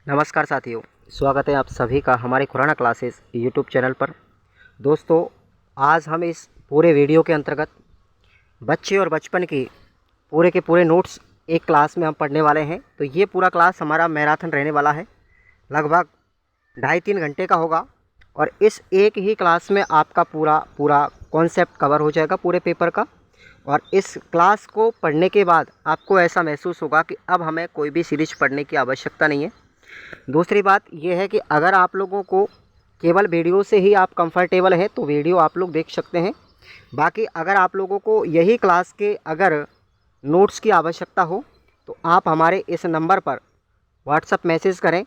नमस्कार साथियों, स्वागत है आप सभी का हमारे खुराना क्लासेस यूट्यूब चैनल पर। दोस्तों, आज हम इस पूरे वीडियो के अंतर्गत बच्चे और बचपन की पूरे के पूरे नोट्स एक क्लास में हम पढ़ने वाले हैं। तो ये पूरा क्लास हमारा मैराथन रहने वाला है, लगभग 2.5-3 घंटे का होगा और इस एक ही क्लास में आपका पूरा कॉन्सेप्ट कवर हो जाएगा पूरे पेपर का। और इस क्लास को पढ़ने के बाद आपको ऐसा महसूस होगा कि अब हमें कोई भी सीरीज पढ़ने की आवश्यकता नहीं है। दूसरी बात यह है कि अगर आप लोगों को केवल वीडियो से ही आप कंफर्टेबल हैं तो वीडियो आप लोग देख सकते हैं। बाकी अगर आप लोगों को यही क्लास के अगर नोट्स की आवश्यकता हो तो आप हमारे इस नंबर पर व्हाट्सएप मैसेज करें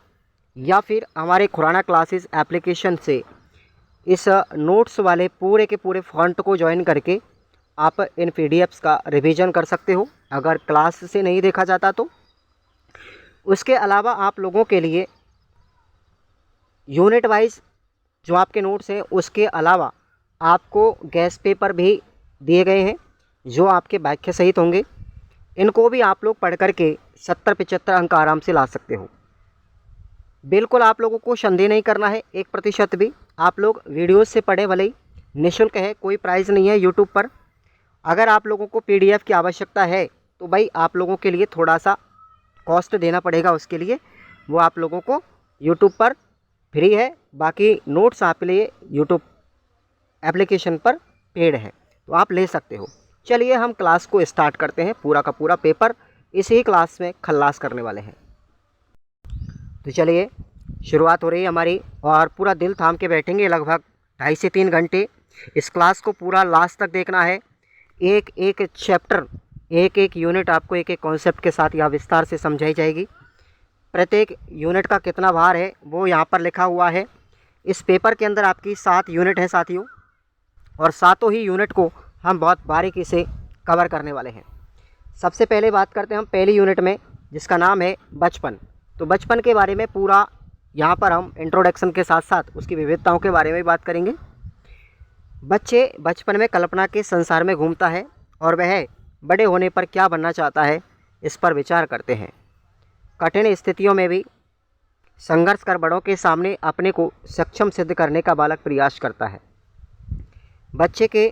या फिर हमारे खुराना क्लासेस एप्लीकेशन से इस नोट्स वाले पूरे के पूरे फॉन्ट को ज्वाइन करके आप इन पीडीएफ्स का रिवीजन कर सकते हो अगर क्लास से नहीं देखा जाता तो। उसके अलावा आप लोगों के लिए यूनिट वाइज जो आपके नोट्स हैं उसके अलावा आपको गेस्ट पेपर भी दिए गए हैं जो आपके वाक्य सहित होंगे। इनको भी आप लोग पढ़ करके 70-75 अंक आराम से ला सकते हो। बिल्कुल आप लोगों को संदेह नहीं करना है 1% भी। आप लोग वीडियोस से पढ़े, भले ही निःशुल्क है, कोई प्राइस नहीं है यूट्यूब पर। अगर आप लोगों को पीडीएफ की आवश्यकता है तो भाई आप लोगों के लिए थोड़ा सा कॉस्ट देना पड़ेगा, उसके लिए वो आप लोगों को यूट्यूब पर फ्री है। बाकी नोट्स आपके लिए यूट्यूब एप्लीकेशन पर पेड है, तो आप ले सकते हो। चलिए हम क्लास को स्टार्ट करते हैं। पूरा का पूरा पेपर इसी क्लास में खल्लास करने वाले हैं। तो चलिए शुरुआत हो रही है हमारी और पूरा दिल थाम के बैठेंगे। लगभग 2.5 से 3 घंटे इस क्लास को पूरा लास्ट तक देखना है। एक एक चैप्टर, एक एक यूनिट आपको एक एक कॉन्सेप्ट के साथ यहाँ विस्तार से समझाई जाएगी। प्रत्येक यूनिट का कितना भार है वो यहाँ पर लिखा हुआ है। इस पेपर के अंदर आपकी 7 यूनिट है साथियों, और सातों ही यूनिट को हम बहुत बारीकी से कवर करने वाले हैं। सबसे पहले बात करते हैं हम पहली यूनिट में, जिसका नाम है बचपन। तो बचपन के बारे में पूरा यहाँ पर हम इंट्रोडक्शन के साथ साथ उसकी विविधताओं के बारे में बात करेंगे। बच्चे बचपन में कल्पना के संसार में घूमता है और वह बड़े होने पर क्या बनना चाहता है, इस पर विचार करते हैं। कठिन स्थितियों में भी संघर्ष कर बड़ों के सामने अपने को सक्षम सिद्ध करने का बालक प्रयास करता है। बच्चे के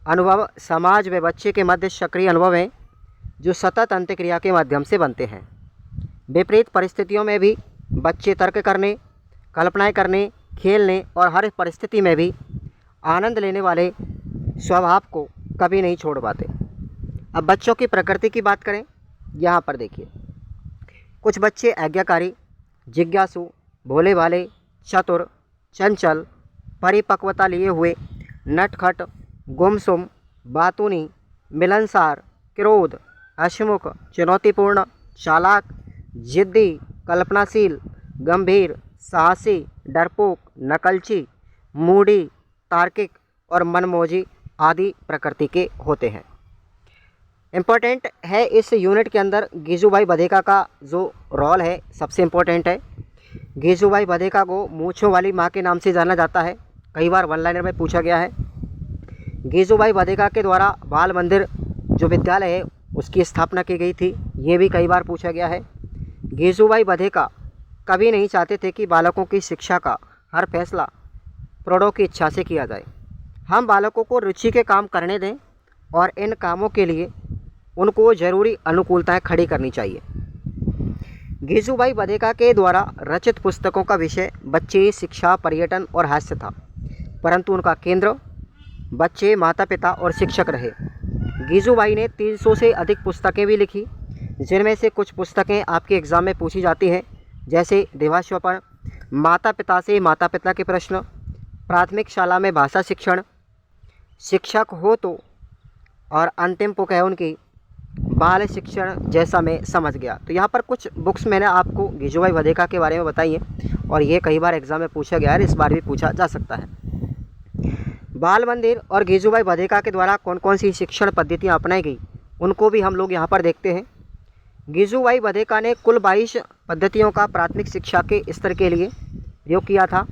अनुभव समाज व बच्चे के मध्य सक्रिय अनुभव हैं जो सतत अंतःक्रिया के माध्यम से बनते हैं। विपरीत परिस्थितियों में भी बच्चे तर्क करने, कल्पनाएं करने, खेलने और हर परिस्थिति में भी आनंद लेने वाले स्वभाव को कभी नहीं छोड़ पाते। अब बच्चों की प्रकृति की बात करें, यहाँ पर देखिए, कुछ बच्चे आज्ञाकारी, जिज्ञासु, भोले भाले, चतुर, चंचल, परिपक्वता लिए हुए, नटखट, गुमसुम, बातूनी, मिलनसार, क्रोध, हंसमुख, चुनौतीपूर्ण, चालाक, जिद्दी, कल्पनाशील, गंभीर, साहसी, डरपोक, नकलची, मूडी, तार्किक और मनमोजी आदि प्रकृति के होते हैं। इम्पोर्टेंट है इस यूनिट के अंदर गीजूभाई बधेका का जो रोल है सबसे इम्पोर्टेंट है। गीजूभाई बधेका को मूंछों वाली माँ के नाम से जाना जाता है, कई बार वन लाइनर में पूछा गया है। गीजूभाई बधेका के द्वारा बाल मंदिर जो विद्यालय है उसकी स्थापना की गई थी, ये भी कई बार पूछा गया है। गीजूभाई बधेका कभी नहीं चाहते थे कि बालकों की शिक्षा का हर फैसला प्रौढ़ों की इच्छा से किया जाए। हम बालकों को रुचि के काम करने दें और इन कामों के लिए उनको ज़रूरी अनुकूलताएं खड़ी करनी चाहिए। गीजूभाई बधेका के द्वारा रचित पुस्तकों का विषय बच्चे, शिक्षा, पर्यटन और हास्य था, परंतु उनका केंद्र बच्चे, माता पिता और शिक्षक रहे। गीजूभाई ने 300 से अधिक पुस्तकें भी लिखी, जिनमें से कुछ पुस्तकें आपके एग्ज़ाम में पूछी जाती हैं, जैसे देवास्वपन, माता पिता से माता पिता के प्रश्न, प्राथमिक शाला में भाषा शिक्षण, शिक्षक हो तो, और अंतिम पुक है उनकी बाल शिक्षण जैसा मैं समझ गया। तो यहाँ पर कुछ बुक्स मैंने आपको गीजूभाई बधेका के बारे में बताई हैं और ये कई बार एग्ज़ाम में पूछा गया है, इस बार भी पूछा जा सकता है। बाल मंदिर और गीजूभाई बधेका के द्वारा कौन कौन सी शिक्षण पद्धतियाँ अपनाई गई उनको भी हम लोग यहाँ पर देखते हैं। गीजूभाई बधेका ने कुल 22 पद्धतियों का प्राथमिक शिक्षा के स्तर के लिए प्रयोग किया था,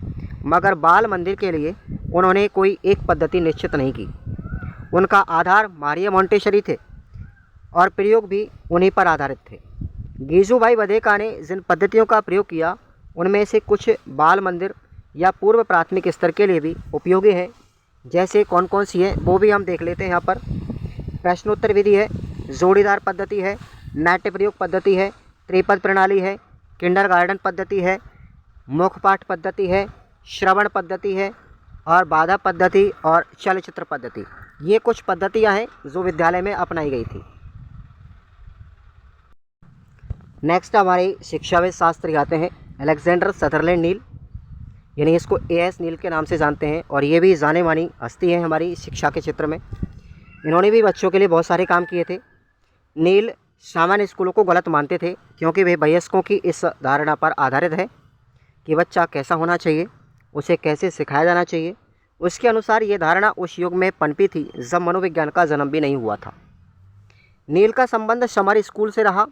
मगर बाल मंदिर के लिए उन्होंने कोई एक पद्धति निश्चित नहीं की। उनका आधार मारिया मोंटेसरी थे और प्रयोग भी उन्हीं पर आधारित थे। गीजूभाई बधेका ने जिन पद्धतियों का प्रयोग किया उनमें से कुछ बाल मंदिर या पूर्व प्राथमिक स्तर के लिए भी उपयोगी है। जैसे कौन कौन सी है वो भी हम देख लेते हैं। यहाँ पर प्रश्नोत्तर विधि है, जोड़ीदार पद्धति है, नाट्य प्रयोग पद्धति है, त्रिपद प्रणाली है, किंडरगार्टन पद्धति है, मुखपाठ पद्धति है, श्रवण पद्धति है और बाधा पद्धति और चलचित्र पद्धति। ये कुछ पद्धतियाँ हैं जो विद्यालय में अपनाई गई थी। नेक्स्ट हमारे शिक्षाविद शास्त्री आते हैं अलेक्जेंडर सदरलैंड नील, यानी इसको एएस नील के नाम से जानते हैं और ये भी जाने मानी हस्ती है हमारी शिक्षा के क्षेत्र में। इन्होंने भी बच्चों के लिए बहुत सारे काम किए थे। नील सामान्य स्कूलों को गलत मानते थे क्योंकि वे वयस्कों की इस धारणा पर आधारित है कि बच्चा कैसा होना चाहिए, उसे कैसे सिखाया जाना चाहिए। उसके अनुसार ये धारणा उस युग में पनपी थी जब मनोविज्ञान का जन्म भी नहीं हुआ था। नील का संबंध समर स्कूल से रहा।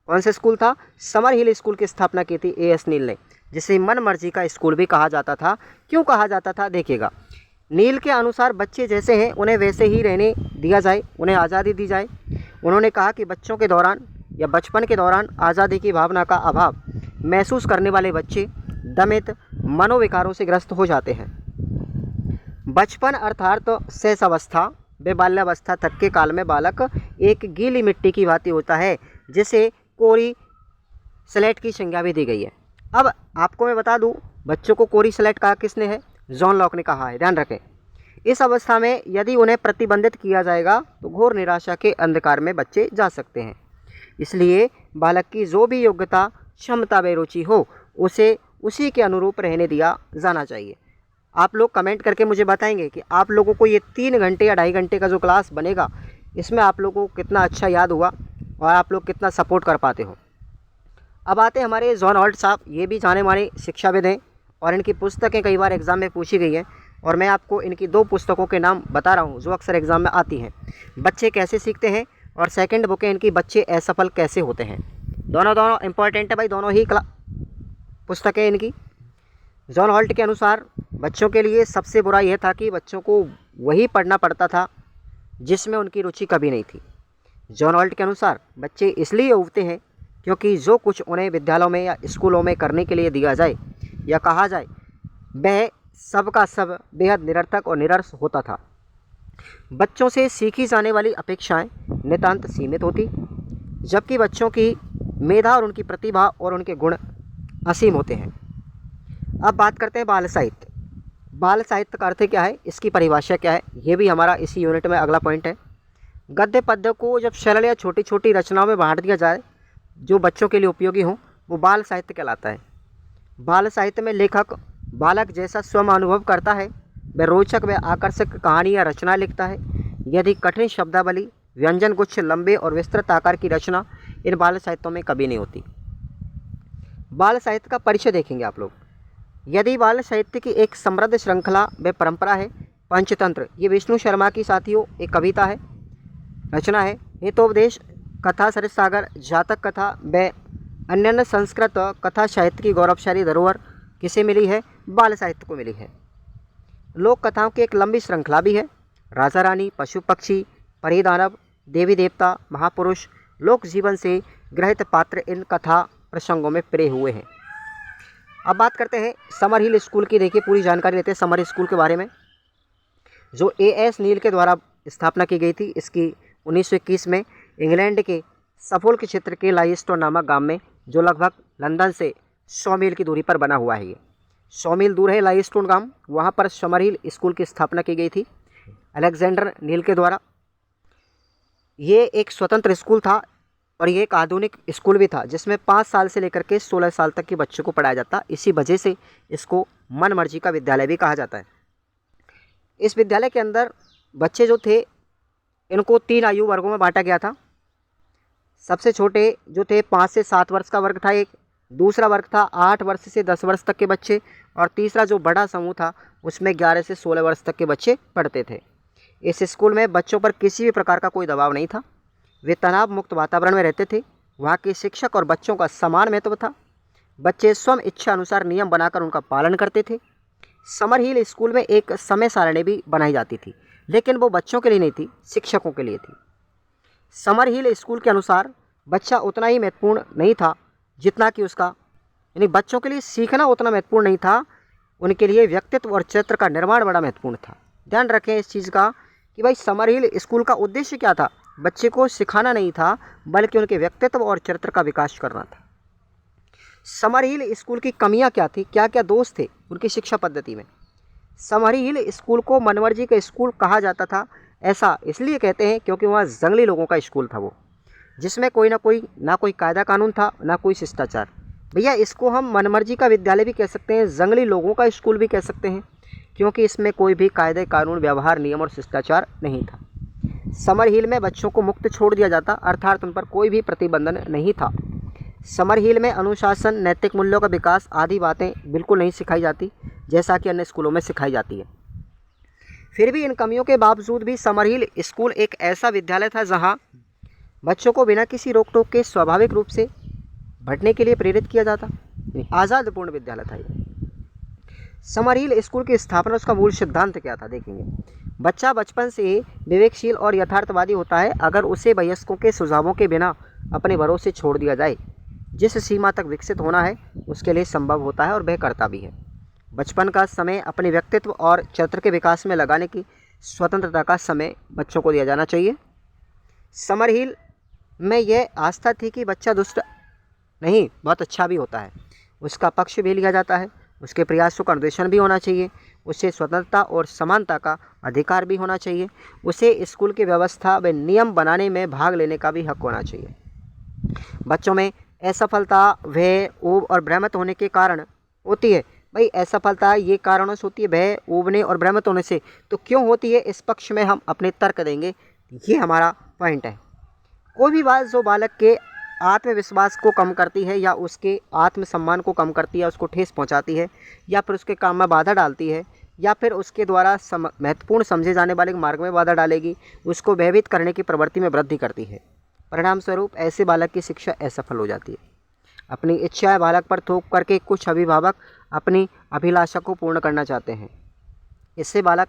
कौन सा स्कूल था? समर हिल स्कूल की स्थापना की थी एएस नील ने, जिसे मन मर्जी का स्कूल भी कहा जाता था। क्यों कहा जाता था? देखिएगा, नील के अनुसार बच्चे जैसे हैं उन्हें वैसे ही रहने दिया जाए, उन्हें आज़ादी दी जाए। उन्होंने कहा कि बच्चों के दौरान या बचपन के दौरान आज़ादी की भावना का अभाव महसूस करने वाले बच्चे दमित मनोविकारों से ग्रस्त हो जाते हैं। बचपन अर्थात शैशवावस्था व बाल्यावस्था तक के काल में बालक एक गीली मिट्टी की भांति होता है, जिसे कोरी स्लेट की संज्ञा भी दी गई है। अब आपको मैं बता दूं, बच्चों को कोरी स्लेट कहा किसने है? जॉन लॉक ने कहा है, ध्यान रखें। इस अवस्था में यदि उन्हें प्रतिबंधित किया जाएगा तो घोर निराशा के अंधकार में बच्चे जा सकते हैं। इसलिए बालक की जो भी योग्यता, क्षमता व रुचि हो उसे उसी के अनुरूप रहने दिया जाना चाहिए। आप लोग कमेंट करके मुझे बताएंगे कि आप लोगों को ये 3 घंटे या 2.5 घंटे का जो क्लास बनेगा इसमें आप लोगों को कितना अच्छा याद हुआ और आप लोग कितना सपोर्ट कर पाते हो। अब आते हैं हमारे जॉन हॉल्ट साहब, ये भी जाने माने शिक्षाविद हैं और इनकी पुस्तकें कई बार एग्ज़ाम में पूछी गई हैं और मैं आपको इनकी 2 पुस्तकों के नाम बता रहा हूँ जो अक्सर एग्ज़ाम में आती हैं। बच्चे कैसे सीखते हैं और सेकंड बुक है इनकी बच्चे असफल कैसे होते हैं। दोनों इंपॉर्टेंट है भाई, दोनों ही पुस्तकें इनकी। जॉन हॉल्ट के अनुसार बच्चों के लिए सबसे बुरा यह था कि बच्चों को वही पढ़ना पड़ता था जिसमें उनकी रुचि कभी नहीं थी। जॉन हॉल्ट के अनुसार बच्चे इसलिए उगते हैं क्योंकि जो कुछ उन्हें विद्यालयों में या स्कूलों में करने के लिए दिया जाए या कहा जाए वह सब का सब बेहद निरर्थक और निरस होता था। बच्चों से सीखी जाने वाली अपेक्षाएं नितांत सीमित होती, जबकि बच्चों की मेधा और उनकी प्रतिभा और उनके गुण असीम होते हैं। अब बात करते हैं बाल साहित्य। बाल साहित्य का अर्थ क्या है, इसकी परिभाषा क्या है, ये भी हमारा इसी यूनिट में अगला पॉइंट है। गद्य पद्य को जब सरल या छोटी छोटी रचनाओं में बांट दिया जाए जो बच्चों के लिए उपयोगी हो, वो बाल साहित्य कहलाता है। बाल साहित्य में लेखक बालक जैसा स्वयं अनुभव करता है, वह रोचक व आकर्षक कहानी या रचना लिखता है। यदि कठिन शब्दावली, व्यंजन गुच्छ, लंबे और विस्तृत आकार की रचना इन बाल साहित्यों में कभी नहीं होती। बाल साहित्य का परिचय देखेंगे आप लोग। यदि बाल साहित्य की एक समृद्ध श्रृंखला व परंपरा है। पंचतंत्र, ये विष्णु शर्मा की साथियों एक कविता है, रचना है। हितोपदेश, कथा सरित सागर, जातक कथा व अन्य संस्कृत कथा साहित्य की गौरवशाली धरोहर किसे मिली है? बाल साहित्य को मिली है। लोक कथाओं की एक लंबी श्रृंखला भी है। राजा रानी, पशु पक्षी, परी दानव, देवी देवता, महापुरुष, लोक जीवन से ग्रहित पात्र इन कथा प्रसंगों में प्रे हुए हैं। अब बात करते हैं समर हिल स्कूल की। देखिए पूरी जानकारी लेते हैं समर स्कूल के बारे में, जो एएस नील के द्वारा स्थापना की गई थी। इसकी 1921 में इंग्लैंड के सफोल्क क्षेत्र के लाइस्टोन नामक गांव में, जो लगभग लंदन से 100 मील की दूरी पर बना हुआ है। ये 100 मील दूर है लाइस्टोन गांव, वहाँ पर समर हिल स्कूल की स्थापना की गई थी अलेक्जेंडर नील के द्वारा। ये एक स्वतंत्र स्कूल था और ये एक आधुनिक स्कूल भी था जिसमें 5 साल से लेकर के 16 साल तक के बच्चों को पढ़ाया जाता। इसी वजह से इसको मन मर्जी का विद्यालय भी कहा जाता है। इस विद्यालय के अंदर बच्चे जो थे इनको 3 आयु वर्गों में बांटा गया था। सबसे छोटे जो थे 5 से 7 वर्ष का वर्ग था एक, दूसरा वर्ग था 8 वर्ष से 10 वर्ष तक के बच्चे, और तीसरा जो बड़ा समूह था उसमें 11 से 16 वर्ष तक के बच्चे पढ़ते थे। इस स्कूल में बच्चों पर किसी भी प्रकार का कोई दबाव नहीं था। वे तनाव मुक्त वातावरण में रहते थे। वहाँ के शिक्षक और बच्चों का समान महत्व था। बच्चे स्वयं इच्छा अनुसार नियम बनाकर उनका पालन करते थे। समर हिल स्कूल में एक समय सारणी भी बनाई जाती थी, लेकिन वो बच्चों के लिए नहीं थी, शिक्षकों के लिए थी। समर हिल स्कूल के अनुसार बच्चा उतना ही महत्वपूर्ण नहीं था जितना कि उसका यानी बच्चों के लिए सीखना उतना महत्वपूर्ण नहीं था, उनके लिए व्यक्तित्व और चरित्र का निर्माण बड़ा महत्वपूर्ण था। ध्यान रखें इस चीज़ का कि भाई समर हिल स्कूल का उद्देश्य क्या था, बच्चे को सिखाना नहीं था बल्कि उनके व्यक्तित्व और चरित्र का विकास करना था। समर हिल स्कूल की कमियां क्या थी, क्या क्या दोष थे उनकी शिक्षा पद्धति में। समर हिल स्कूल को मनमर्जी का स्कूल कहा जाता था। ऐसा इसलिए कहते हैं क्योंकि वहाँ जंगली लोगों का स्कूल था वो, जिसमें ना कोई कायदा कानून था, ना कोई शिष्टाचार। भैया इसको हम मनमर्जी का विद्यालय भी कह सकते हैं, जंगली लोगों का स्कूल भी कह सकते हैं, क्योंकि इसमें कोई भी कायदे कानून, व्यवहार, नियम और शिष्टाचार नहीं था। समर हिल में बच्चों को मुक्त छोड़ दिया जाता, अर्थात उन पर कोई भी प्रतिबंधन नहीं था। समर हिल में अनुशासन, नैतिक मूल्यों का विकास आदि बातें बिल्कुल नहीं सिखाई जाती, जैसा कि अन्य स्कूलों में सिखाई जाती है। फिर भी इन कमियों के बावजूद भी समर हिल स्कूल एक ऐसा विद्यालय था जहां बच्चों को बिना किसी रोक टोक के स्वाभाविक रूप से बढ़ने के लिए प्रेरित किया जाता। आज़ादपूर्ण विद्यालय था ये। समर हिल स्कूल की स्थापना, उसका मूल सिद्धांत क्या था देखेंगे। बच्चा बचपन से विवेकशील और यथार्थवादी होता है अगर उसे वयस्कों के सुझावों के बिना अपने भरोसे छोड़ दिया जाए। जिस सीमा तक विकसित होना है उसके लिए संभव होता है और वह करता भी है। बचपन का समय अपने व्यक्तित्व और चरित्र के विकास में लगाने की स्वतंत्रता का समय बच्चों को दिया जाना चाहिए। समर हिल में यह आस्था थी कि बच्चा दुष्ट नहीं, बहुत अच्छा भी होता है, उसका पक्ष भी लिया जाता है, उसके प्रयासों का निर्देशन भी होना चाहिए, उसे स्वतंत्रता और समानता का अधिकार भी होना चाहिए, उसे स्कूल की व्यवस्था व नियम बनाने में भाग लेने का भी हक होना चाहिए। बच्चों में असफलता, भय, ऊब और भ्रमित होने के कारण होती है। भाई असफलता ये कारणों से होती है, भय, ऊबने और भ्रमित होने से। तो क्यों होती है, इस पक्ष में हम अपने तर्क देंगे। ये हमारा पॉइंट है। कोई भी बात जो बालक के आत्मविश्वास को कम करती है या उसके आत्मसम्मान को कम करती है, उसको ठेस पहुंचाती है, या फिर उसके काम में बाधा डालती है, या फिर उसके द्वारा महत्वपूर्ण समझे जाने वाले मार्ग में बाधा डालेगी, उसको भयभीत करने की प्रवृत्ति में वृद्धि करती है। परिणाम स्वरूप ऐसे बालक की शिक्षा असफल हो जाती है। अपनी इच्छाएं बालक पर थोप करके कुछ अभिभावक अपनी अभिलाषा को पूर्ण करना चाहते हैं। इससे बालक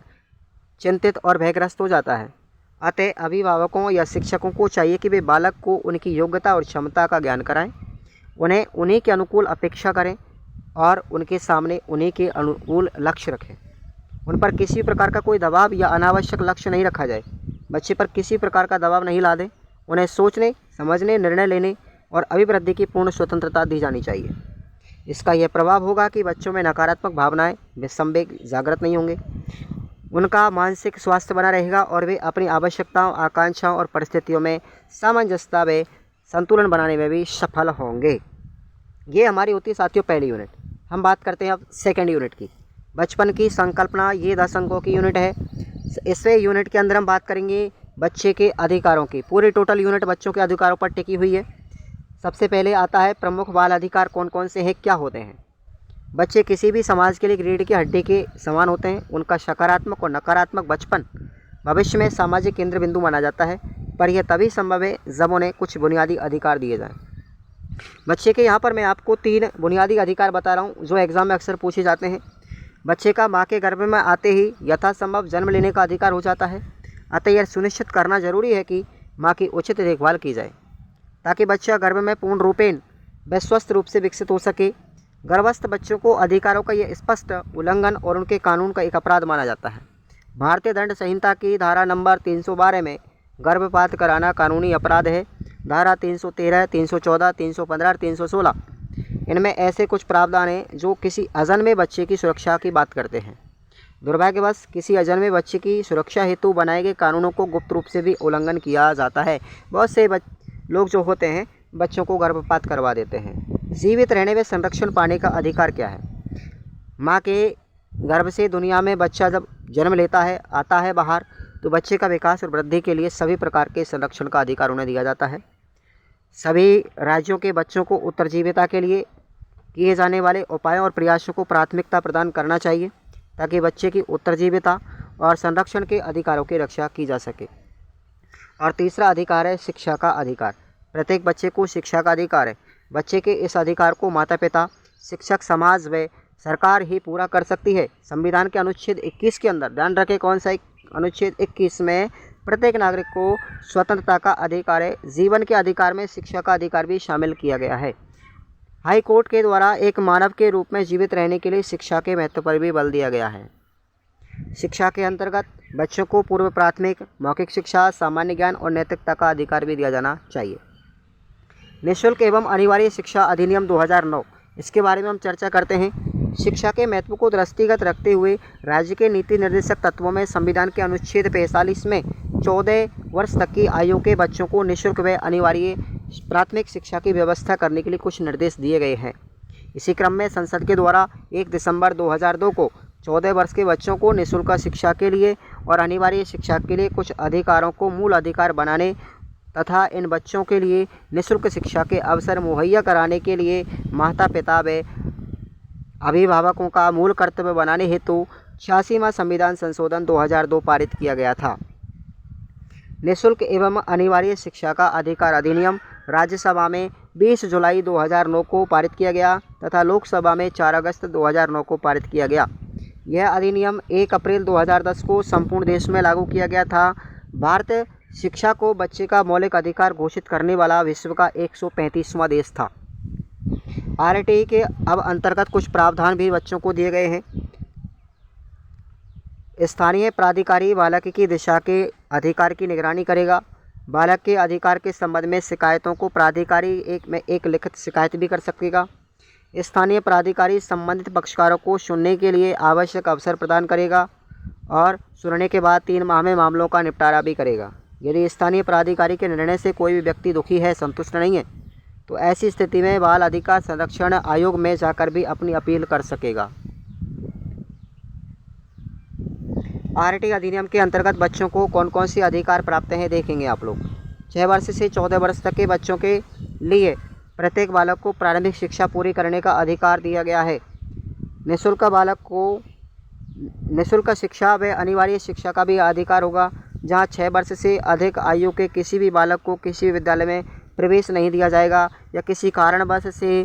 चिंतित और भयग्रस्त हो जाता है। अतः अभिभावकों या शिक्षकों को चाहिए कि वे बालक को उनकी योग्यता और क्षमता का ज्ञान कराएं, उन्हें उन्हीं के अनुकूल अपेक्षा करें और उनके सामने उन्हीं के अनुकूल लक्ष्य रखें। उन पर किसी प्रकार का कोई दबाव या अनावश्यक लक्ष्य नहीं रखा जाए। बच्चे पर किसी प्रकार का दबाव नहीं ला दें। उन्हें सोचने, समझने, निर्णय लेने और अभिवृद्धि की पूर्ण स्वतंत्रता दी जानी चाहिए। इसका यह प्रभाव होगा कि बच्चों में नकारात्मक भावनाएं व संवेग जागृत नहीं होंगे, उनका मानसिक स्वास्थ्य बना रहेगा और वे अपनी आवश्यकताओं, आकांक्षाओं और परिस्थितियों में सामंजस्यता व संतुलन बनाने में भी सफल होंगे। ये हमारी होती है साथियों पहली यूनिट। हम बात करते हैं अब सेकेंड यूनिट की। बचपन की संकल्पना, ये 10 अंकों की यूनिट है। इससे यूनिट के अंदर हम बात करेंगे बच्चे के अधिकारों की। पूरी टोटल यूनिट बच्चों के अधिकारों पर टिकी हुई है। सबसे पहले आता है प्रमुख बाल अधिकार कौन कौन से हैं, क्या होते हैं। बच्चे किसी भी समाज के लिए रीढ़ की हड्डी के समान होते हैं। उनका सकारात्मक और नकारात्मक बचपन भविष्य में सामाजिक केंद्र बिंदु माना जाता है, पर यह तभी संभव है जब उन्हें कुछ बुनियादी अधिकार दिए जाएं। बच्चे के यहाँ पर मैं आपको 3 बुनियादी अधिकार बता रहा हूँ जो एग्ज़ाम में अक्सर पूछे जाते हैं। बच्चे का माँ के गर्भ में आते ही यथासंभव जन्म लेने का अधिकार हो जाता है। अतः यह सुनिश्चित करना जरूरी है कि माँ की उचित देखभाल की जाए ताकि बच्चा गर्भ में पूर्ण रूपेण व स्वस्थ रूप से विकसित हो सके। गर्भस्थ बच्चों को अधिकारों का यह स्पष्ट उल्लंघन और उनके कानून का एक अपराध माना जाता है। भारतीय दंड संहिता की धारा नंबर 312 में गर्भपात कराना कानूनी अपराध है। धारा 313, 314, 315 और 316 इनमें ऐसे कुछ प्रावधान हैं जो किसी अजन्मे बच्चे की सुरक्षा की बात करते हैं। दुर्भाग्यवश किसी अजन्मे बच्चे की सुरक्षा हेतु बनाए गए कानूनों को गुप्त रूप से भी उल्लंघन किया जाता है। बहुत से लोग जो होते हैं बच्चों को गर्भपात करवा देते हैं। जीवित रहने व संरक्षण पाने का अधिकार क्या है। माँ के गर्भ से दुनिया में बच्चा जब जन्म लेता है, आता है बाहर, तो बच्चे का विकास और वृद्धि के लिए सभी प्रकार के संरक्षण का अधिकार उन्हें दिया जाता है। सभी राज्यों के बच्चों को उत्तरजीविता के लिए किए जाने वाले उपायों और प्रयासों को प्राथमिकता प्रदान करना चाहिए ताकि बच्चे की उत्तरजीविता और संरक्षण के अधिकारों की रक्षा की जा सके। और तीसरा अधिकार है शिक्षा का अधिकार। प्रत्येक बच्चे को शिक्षा का अधिकार है। बच्चे के इस अधिकार को माता पिता, शिक्षक, समाज व सरकार ही पूरा कर सकती है। संविधान के अनुच्छेद 21 के अंदर, ध्यान रखें कौन सा, अनुच्छेद 21 में प्रत्येक नागरिक को स्वतंत्रता का अधिकार है। जीवन के अधिकार में शिक्षा का अधिकार भी शामिल किया गया है। हाई कोर्ट के द्वारा एक मानव के रूप में जीवित रहने के लिए शिक्षा के महत्व पर भी बल दिया गया है। शिक्षा के अंतर्गत बच्चों को पूर्व प्राथमिक, मौखिक शिक्षा, सामान्य ज्ञान और नैतिकता का अधिकार भी दिया जाना चाहिए। निःशुल्क एवं अनिवार्य शिक्षा अधिनियम 2009, इसके बारे में हम चर्चा करते हैं। शिक्षा के महत्व को दृष्टिगत रखते हुए राज्य के नीति निर्देशक तत्वों में संविधान के अनुच्छेद 45 में 14 वर्ष तक की आयु के बच्चों को निःशुल्क व अनिवार्य प्राथमिक शिक्षा की व्यवस्था करने के लिए कुछ निर्देश दिए गए हैं। इसी क्रम में संसद के द्वारा 1 दिसंबर 2002 को 14 वर्ष के बच्चों को निःशुल्क शिक्षा के लिए और अनिवार्य शिक्षा के लिए कुछ अधिकारों को मूल अधिकार बनाने तथा इन बच्चों के लिए निःशुल्क शिक्षा के अवसर मुहैया कराने के लिए माता पिता व अभिभावकों का मूल कर्तव्य बनाने हेतु 86वां संविधान संशोधन 2002 पारित किया गया था। निःशुल्क एवं अनिवार्य शिक्षा का अधिकार अधिनियम राज्यसभा में 20 जुलाई 2009 को पारित किया गया तथा लोकसभा में 4 अगस्त 2009 को पारित किया गया। यह अधिनियम 1 अप्रैल 2010 को संपूर्ण देश में लागू किया गया था। भारत शिक्षा को बच्चे का मौलिक अधिकार घोषित करने वाला विश्व का 135वां देश था। आरटीई के अब अंतर्गत कुछ प्रावधान भी बच्चों को दिए गए हैं। स्थानीय प्राधिकारी बालक की दिशा के अधिकार की निगरानी करेगा। बालक के अधिकार के संबंध में शिकायतों को प्राधिकारी एक लिखित शिकायत भी कर सकेगा। स्थानीय प्राधिकारी संबंधित पक्षकारों को सुनने के लिए आवश्यक अवसर प्रदान करेगा और सुनने के बाद 3 माह में मामलों का निपटारा भी करेगा। यदि स्थानीय प्राधिकारी के निर्णय से कोई भी व्यक्ति दुखी है, संतुष्ट नहीं है, तो ऐसी स्थिति में बाल अधिकार संरक्षण आयोग में जाकर भी अपनी अपील कर सकेगा। आरटीई अधिनियम के अंतर्गत बच्चों को कौन कौन सी अधिकार प्राप्त हैं देखेंगे आप लोग। 6 वर्ष से 14 वर्ष तक के बच्चों के लिए प्रत्येक बालक को प्रारंभिक शिक्षा पूरी करने का अधिकार दिया गया है। निःशुल्क बालक को निःशुल्क शिक्षा व अनिवार्य शिक्षा का भी अधिकार होगा। जहां 6 वर्ष से अधिक आयु के किसी भी बालक को किसी भी विद्यालय में प्रवेश नहीं दिया जाएगा या किसी कारणवश से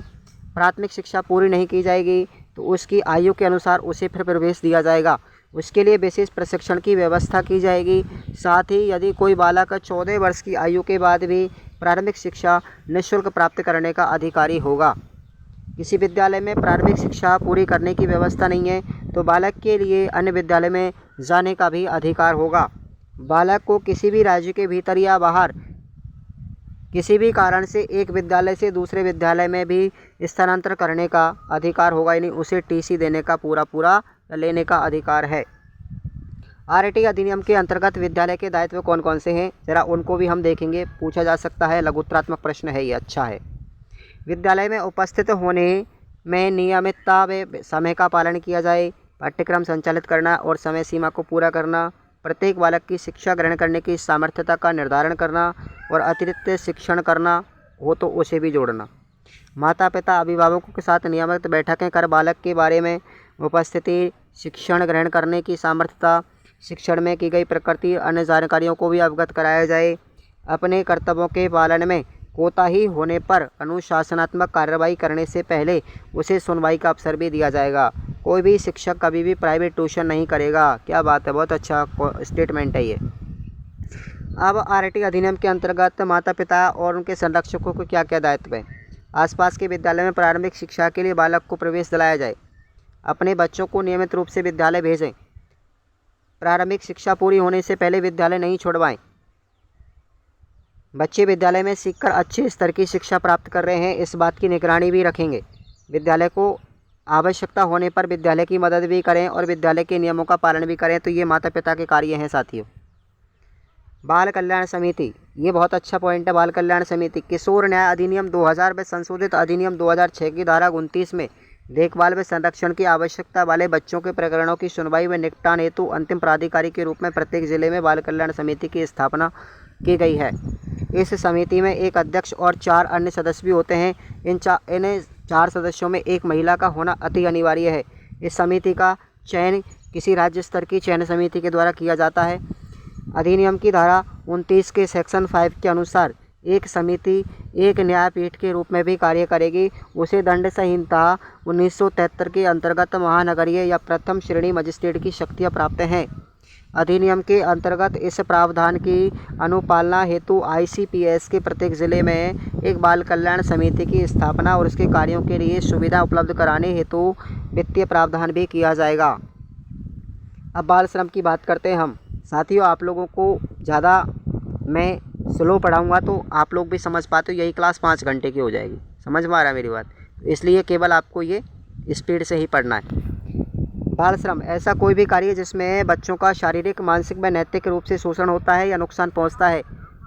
प्राथमिक शिक्षा पूरी नहीं की जाएगी तो उसकी आयु के अनुसार उसे फिर प्रवेश दिया जाएगा। उसके लिए विशेष प्रशिक्षण की व्यवस्था की जाएगी। साथ ही यदि कोई बालक 14 वर्ष की आयु के बाद भी प्रारंभिक शिक्षा निःशुल्क प्राप्त करने का अधिकारी होगा। किसी विद्यालय में प्रारंभिक शिक्षा पूरी करने की व्यवस्था नहीं है तो बालक के लिए अन्य विद्यालय में जाने का भी अधिकार होगा। बालक को किसी भी राज्य के भीतर या बाहर किसी भी कारण से एक विद्यालय से दूसरे विद्यालय में भी स्थानांतरण करने का अधिकार होगा, यानी उसे टीसी देने का पूरा लेने का अधिकार है। आरटीई अधिनियम के अंतर्गत विद्यालय के दायित्व कौन कौन से हैं, जरा उनको भी हम देखेंगे। पूछा जा सकता है, लघुत्तरात्मक प्रश्न है ये, अच्छा है। विद्यालय में उपस्थित होने में नियमितता व समय का पालन किया जाए। पाठ्यक्रम संचालित करना और समय सीमा को पूरा करना। प्रत्येक बालक की शिक्षा ग्रहण करने की सामर्थ्यता का निर्धारण करना और अतिरिक्त शिक्षण करना हो तो उसे भी जोड़ना। माता पिता अभिभावकों के साथ नियमित बैठकें कर बालक के बारे में उपस्थिति, शिक्षण ग्रहण करने की सामर्थ्यता, शिक्षण में की गई प्रकृति, अन्य जानकारियों को भी अवगत कराया जाए। अपने कर्तव्यों के पालन में कोताही होने पर अनुशासनात्मक कार्रवाई करने से पहले उसे सुनवाई का अवसर भी दिया जाएगा। कोई भी शिक्षक कभी भी प्राइवेट ट्यूशन नहीं करेगा। क्या बात है, बहुत अच्छा स्टेटमेंट है ये। अब आरटीई अधिनियम के अंतर्गत माता पिता और उनके संरक्षकों को क्या क्या दायित्व है। आसपास के विद्यालय में प्रारंभिक शिक्षा के लिए बालक को प्रवेश दिलाया जाए। अपने बच्चों को नियमित रूप से विद्यालय भेजें। प्रारंभिक शिक्षा पूरी होने से पहले विद्यालय नहीं छोड़वाएं। बच्चे विद्यालय में सीखकर अच्छे स्तर की शिक्षा प्राप्त कर रहे हैं, इस बात की निगरानी भी रखेंगे। विद्यालय को आवश्यकता होने पर विद्यालय की मदद भी करें और विद्यालय के नियमों का पालन भी करें। तो ये माता पिता के कार्य हैं साथियों। बाल कल्याण समिति, ये बहुत अच्छा पॉइंट है। बाल कल्याण समिति किशोर न्याय अधिनियम 2000 में संशोधित अधिनियम 2006 की धारा 29 में देखभाल व संरक्षण की आवश्यकता वाले बच्चों के प्रकरणों की सुनवाई व निपटान हेतु अंतिम प्राधिकारी के रूप में प्रत्येक जिले में बाल कल्याण समिति की स्थापना की गई है। इस समिति में एक अध्यक्ष और 4 अन्य सदस्य भी होते हैं। इन 4 सदस्यों में एक महिला का होना अति अनिवार्य है। इस समिति का चयन किसी राज्य स्तर की चयन समिति के द्वारा किया जाता है। अधिनियम की धारा 29 के सेक्शन 5 के अनुसार एक समिति एक न्यायपीठ के रूप में भी कार्य करेगी। उसे दंड संहिता 1973 के अंतर्गत महानगरीय या प्रथम श्रेणी मजिस्ट्रेट की शक्तियाँ प्राप्त हैं। अधिनियम के अंतर्गत इस प्रावधान की अनुपालना हेतु ICPS के प्रत्येक जिले में एक बाल कल्याण समिति की स्थापना और उसके कार्यों के लिए सुविधा उपलब्ध कराने हेतु वित्तीय प्रावधान भी किया जाएगा। अब बाल श्रम की बात करते हैं हम। साथियों, आप लोगों को ज़्यादा मैं स्लो पढ़ाऊँगा तो आप लोग भी समझ पाते हो, यही क्लास 5 घंटे की हो जाएगी। समझ में आ रहा है मेरी बात? इसलिए केवल आपको ये स्पीड से ही पढ़ना है। बाल श्रम ऐसा कोई भी कार्य जिसमें बच्चों का शारीरिक, मानसिक व नैतिक रूप से शोषण होता है या नुकसान पहुंचता है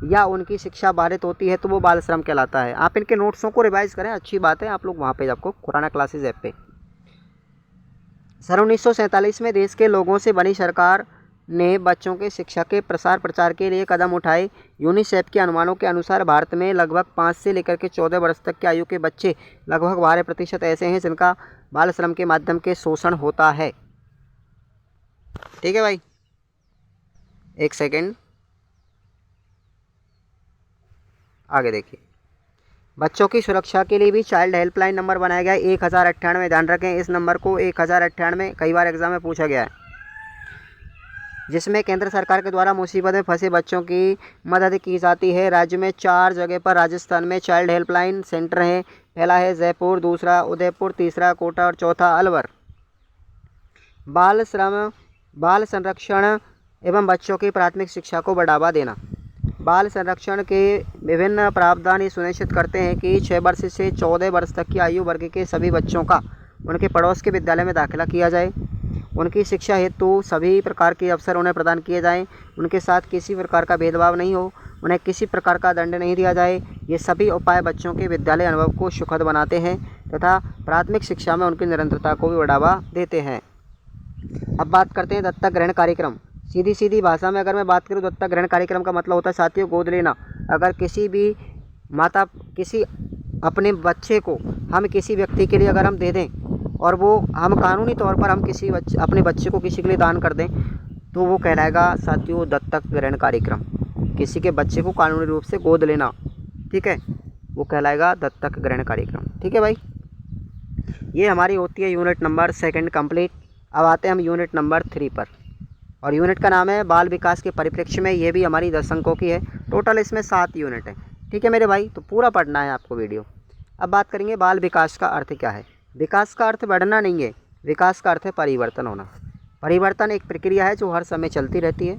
या उनकी शिक्षा बाधित होती है तो वो बाल श्रम कहलाता है। आप इनके नोट्सों को रिवाइज करें, अच्छी बात है। आप लोग वहाँ पे आपको खुराना क्लासेज ऐप पे सन 1947 में देश के लोगों से बनी सरकार ने बच्चों के शिक्षा के प्रसार प्रचार के लिए कदम उठाए। यूनिसेफ के अनुमानों के अनुसार भारत में लगभग 5 से लेकर के 14 वर्ष तक की आयु के बच्चे लगभग 12% ऐसे हैं जिनका बाल श्रम के माध्यम के शोषण होता है। ठीक है भाई, एक सेकेंड आगे देखिए। बच्चों की सुरक्षा के लिए भी चाइल्ड हेल्पलाइन नंबर बनाया गया है 1098। ध्यान रखें, इस नंबर को 1098 कई बार एग्जाम में पूछा गया है, जिसमें केंद्र सरकार के द्वारा मुसीबत में फंसे बच्चों की मदद की जाती है। राज्य में 4 जगह पर राजस्थान में चाइल्ड हेल्पलाइन सेंटर हैं। पहला है जयपुर, दूसरा उदयपुर, तीसरा कोटा और चौथा अलवर। बाल श्रम, बाल संरक्षण एवं बच्चों की प्राथमिक शिक्षा को बढ़ावा देना। बाल संरक्षण के विभिन्न प्रावधान ये सुनिश्चित करते हैं कि 6 वर्ष से 14 वर्ष तक की आयु वर्ग के सभी बच्चों का उनके पड़ोस के विद्यालय में दाखिला किया जाए। उनकी शिक्षा हेतु सभी प्रकार के अवसर उन्हें प्रदान किए जाएं। उनके साथ किसी प्रकार का भेदभाव नहीं हो, उन्हें किसी प्रकार का दंड नहीं दिया जाए। ये सभी उपाय बच्चों के विद्यालय अनुभव को सुखद बनाते हैं तथा प्राथमिक शिक्षा में उनकी निरंतरता को भी बढ़ावा देते हैं। अब बात करते हैं दत्तक ग्रहण कार्यक्रम। सीधी भाषा में अगर मैं बात करूँ, दत्तक ग्रहण कार्यक्रम का मतलब होता है साथियों गोद लेना। अगर किसी भी माता किसी अपने बच्चे को हम किसी व्यक्ति के लिए अगर हम दे दें और वो हम कानूनी तौर पर हम किसी अपने बच्चे को किसी के लिए दान कर दें तो वो कहलाएगा साथियों दत्तक ग्रहण कार्यक्रम। किसी के बच्चे को कानूनी रूप से गोद लेना, ठीक है, वो कहलाएगा दत्तक ग्रहण कार्यक्रम। ठीक है भाई, ये हमारी होती है यूनिट नंबर 2 कंप्लीट। अब आते हैं हम यूनिट नंबर 3 पर, और यूनिट का नाम है बाल विकास के परिप्रेक्ष्य में। ये भी हमारी 10 अंकों की है। टोटल इसमें 7 यूनिट है। ठीक है मेरे भाई, तो पूरा पढ़ना है आपको वीडियो। अब बात करेंगे बाल विकास का अर्थ क्या है। विकास का अर्थ बढ़ना नहीं है, विकास का अर्थ है परिवर्तन होना। परिवर्तन एक प्रक्रिया है जो हर समय चलती रहती है।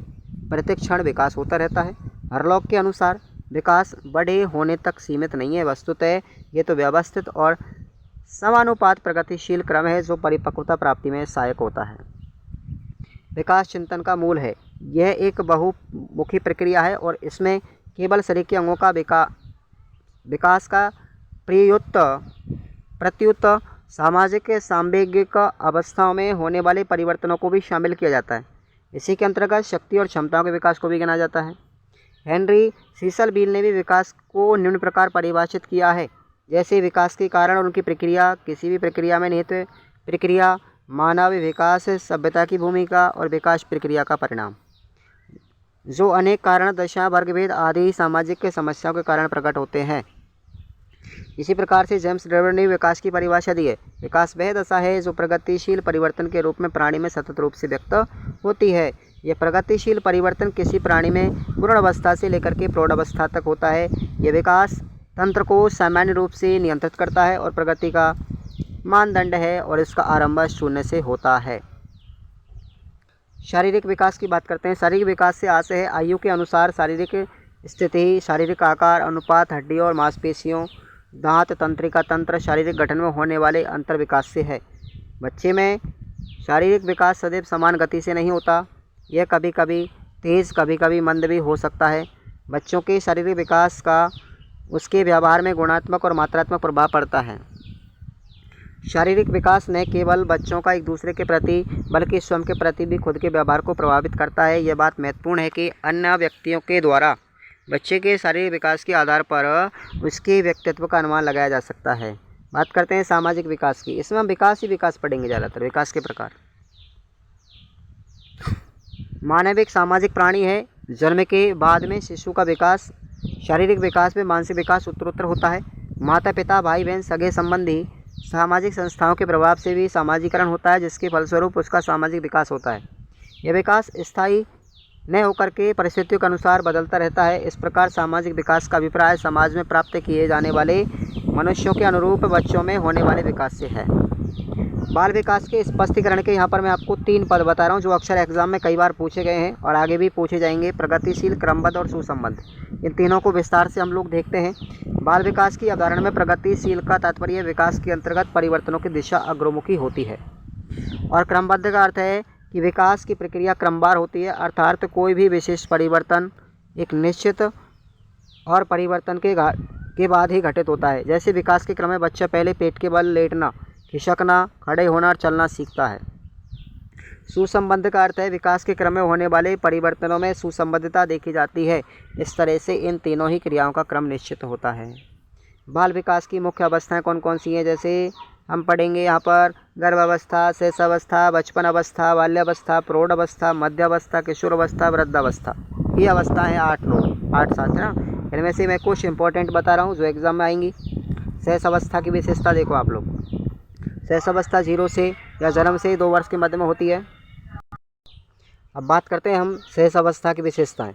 प्रत्येक क्षण विकास होता रहता है। हरलॉक के अनुसार विकास बड़े होने तक सीमित नहीं है, वस्तुतः ये तो व्यवस्थित और समानुपात प्रगतिशील क्रम है जो परिपक्वता प्राप्ति में सहायक होता है। विकास चिंतन का मूल है। यह एक बहुमुखी प्रक्रिया है और इसमें केवल शरीर के अंगों का विकास का प्रत्युत सामाजिक सांवेगिक अवस्थाओं में होने वाले परिवर्तनों को भी शामिल किया जाता है। इसी के अंतर्गत शक्ति और क्षमताओं के विकास को भी गिना जाता है। हेनरी सीसल बील ने भी विकास को निम्न प्रकार परिभाषित किया है, जैसे विकास के कारण उनकी प्रक्रिया, किसी भी प्रक्रिया में निहित प्रक्रिया, मानव विकास, सभ्यता की भूमिका और विकास प्रक्रिया का परिणाम, जो अनेक कारण, दशा, वर्गभेद आदि सामाजिक समस्याओं के कारण प्रकट होते हैं। इसी प्रकार से जेम्स ड्रेवर ने विकास की परिभाषा दी है। विकास वह दशा है जो प्रगतिशील परिवर्तन के रूप में प्राणी में सतत रूप से व्यक्त होती है। यह प्रगतिशील परिवर्तन किसी प्राणी में पूर्ण अवस्था से लेकर के प्रौढ़ अवस्था तक होता है। यह विकास तंत्र को सामान्य रूप से नियंत्रित करता है और प्रगति का मानदंड है और इसका आरंभ शून्य से होता है। शारीरिक विकास की बात करते हैं। शारीरिक विकास से आशय है आयु के अनुसार शारीरिक स्थिति, शारीरिक आकार, अनुपात, हड्डियों और मांसपेशियों, दांत, तंत्रिका तंत्र, शारीरिक गठन में होने वाले अंतर विकास से है। बच्चे में शारीरिक विकास सदैव समान गति से नहीं होता। यह कभी कभी तेज़, कभी कभी मंद भी हो सकता है। बच्चों के शारीरिक विकास का उसके व्यवहार में गुणात्मक और मात्रात्मक प्रभाव पड़ता है। शारीरिक विकास न केवल बच्चों का एक दूसरे के प्रति बल्कि स्वयं के प्रति भी खुद के व्यवहार को प्रभावित करता है। यह बात महत्वपूर्ण है कि अन्य व्यक्तियों के द्वारा बच्चे के शारीरिक विकास के आधार पर उसके व्यक्तित्व का अनुमान लगाया जा सकता है। बात करते हैं सामाजिक विकास की। इसमें हम विकास ही विकास पढ़ेंगे ज़्यादातर, विकास के प्रकार। मानव एक सामाजिक प्राणी है। जन्म के बाद में शिशु का विकास, शारीरिक विकास में मानसिक विकास उत्तरोत्तर होता है। माता पिता, भाई बहन, सगे संबंधी, सामाजिक संस्थाओं के प्रभाव से भी सामाजिकरण होता है, जिसके फलस्वरूप उसका सामाजिक विकास होता है। यह विकास स्थायी न होकर के परिस्थितियों के अनुसार बदलता रहता है। इस प्रकार सामाजिक विकास का अभिप्राय समाज में प्राप्त किए जाने वाले मनुष्यों के अनुरूप बच्चों में होने वाले विकास से है। बाल विकास के स्पष्टीकरण के यहाँ पर मैं आपको 3 पद बता रहा हूँ जो अक्सर एग्जाम में कई बार पूछे गए हैं और आगे भी पूछे जाएंगे। प्रगतिशील, क्रमबद्ध और सुसंबद्ध, इन तीनों को विस्तार से हम लोग देखते हैं। बाल विकास की अवधारणा में प्रगतिशील का तात्पर्य विकास के अंतर्गत परिवर्तनों की दिशा अग्रमुखी होती है और क्रमबद्ध का अर्थ है कि विकास की प्रक्रिया क्रमवार होती है, अर्थात कोई भी विशेष परिवर्तन एक निश्चित और परिवर्तन के बाद ही घटित होता है। जैसे विकास के क्रम में बच्चा पहले पेट के बल लेटना, खिसकना, खड़े होना और चलना सीखता है। सुसंबद्ध का अर्थ है विकास के क्रम में होने वाले परिवर्तनों में सुसंबद्धता देखी जाती है। इस तरह से इन तीनों ही क्रियाओं का क्रम निश्चित होता है। बाल विकास की मुख्य अवस्थाएं कौन कौन सी हैं, जैसे हम पढ़ेंगे यहाँ पर गर्भावस्था, शैशवावस्था, बचपन अवस्था, बाल्यावस्था, प्रौढ़ अवस्था, मध्य अवस्था, किशोर अवस्था, वृद्धावस्था। ये अवस्था है 8 7 है ना। इनमें से मैं कुछ इंपॉर्टेंट बता रहा हूँ जो एग्जाम में आएंगी। शैशवावस्था की विशेषता देखो आप लोग। शैशवावस्था 0 से या जन्म से 2 वर्ष के मध्य में होती है। अब बात करते हैं हम शैशवावस्था की विशेषताएं।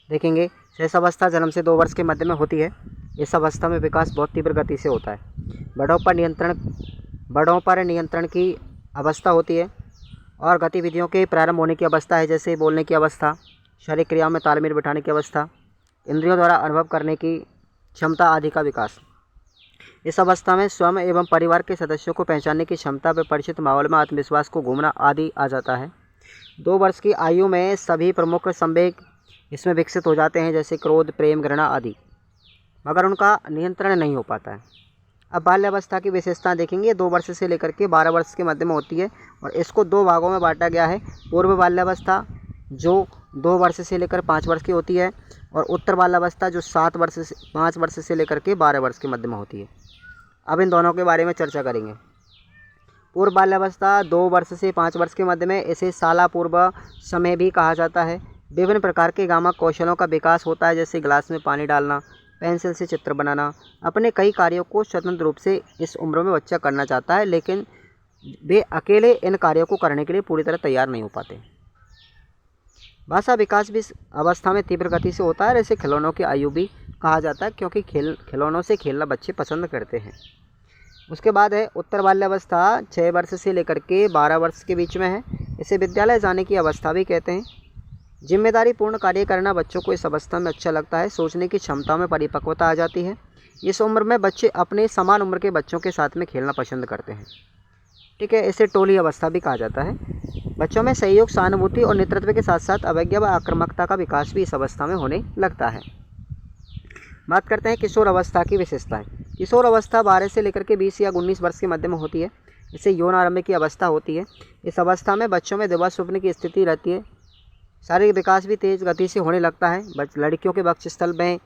देखेंगे शैशवावस्था जन्म से 2 वर्ष के मध्य में होती है। इस अवस्था में विकास बहुत तीव्र गति से होता है। बड़ों पर नियंत्रण की अवस्था होती है और गतिविधियों के प्रारंभ होने की अवस्था है, जैसे बोलने की अवस्था, शारीरिक क्रियाओं में तालमेल बिठाने की अवस्था, इंद्रियों द्वारा अनुभव करने की क्षमता आदि का विकास। इस अवस्था में स्वयं एवं परिवार के सदस्यों को पहचानने की क्षमता व परिचित माहौल में आत्मविश्वास को घूमना आदि आ जाता है। 2 वर्ष की आयु में सभी प्रमुख संवेग इसमें विकसित हो जाते हैं, जैसे क्रोध, प्रेम, घृणा आदि, मगर उनका नियंत्रण नहीं हो पाता है। अब बाल्यावस्था की विशेषताएं देखेंगे। 2 वर्ष से लेकर के 12 वर्ष के मध्य में होती है और इसको 2 भागों में बांटा गया है। पूर्व बाल्यावस्था जो 2 वर्ष से लेकर 5 वर्ष की होती है और उत्तर बाल्यावस्था जो 5 वर्ष से लेकर के 12 वर्ष के मध्य में होती है। अब इन दोनों के बारे में चर्चा करेंगे। पूर्व बाल्यावस्था 2 वर्ष से 5 वर्ष के मध्य में, इसे शाला पूर्व समय भी कहा जाता है। विभिन्न प्रकार के गामक कौशलों का विकास होता है, जैसे गिलास में पानी डालना, पेंसिल से चित्र बनाना। अपने कई कार्यों को स्वतंत्र रूप से इस उम्र में बच्चा करना चाहता है, लेकिन वे अकेले इन कार्यों को करने के लिए पूरी तरह तैयार नहीं हो पाते। भाषा विकास भी इस अवस्था में तीव्र गति से होता है। इसे खिलौनों की आयु भी कहा जाता है, क्योंकि खिलौनों से खेलना बच्चे पसंद करते हैं। उसके बाद है उत्तर बाल्यावस्था, 6 वर्ष से लेकर के 12 वर्ष के बीच में है। इसे विद्यालय जाने की अवस्था भी कहते हैं। जिम्मेदारी पूर्ण कार्य करना बच्चों को इस अवस्था में अच्छा लगता है। सोचने की क्षमता में परिपक्वता आ जाती है। इस उम्र में बच्चे अपने समान उम्र के बच्चों के साथ में खेलना पसंद करते हैं। ठीक है, इसे टोली अवस्था भी कहा जाता है। बच्चों में सहयोग, सहानुभूति और नेतृत्व के साथ साथ अवज्ञा व आक्रामकता का विकास भी इस अवस्था में होने लगता है। बात करते हैं किशोर अवस्था की विशेषताएं। किशोर अवस्था 12 से लेकर के 20 या 19 वर्ष के मध्य में होती है। इसे यौन आरंभ की अवस्था होती है। इस अवस्था में बच्चों में दिवा स्वप्न की स्थिति रहती है। शारीरिक विकास भी तेज़ गति से होने लगता है। लड़कियों के वक्षस्थल में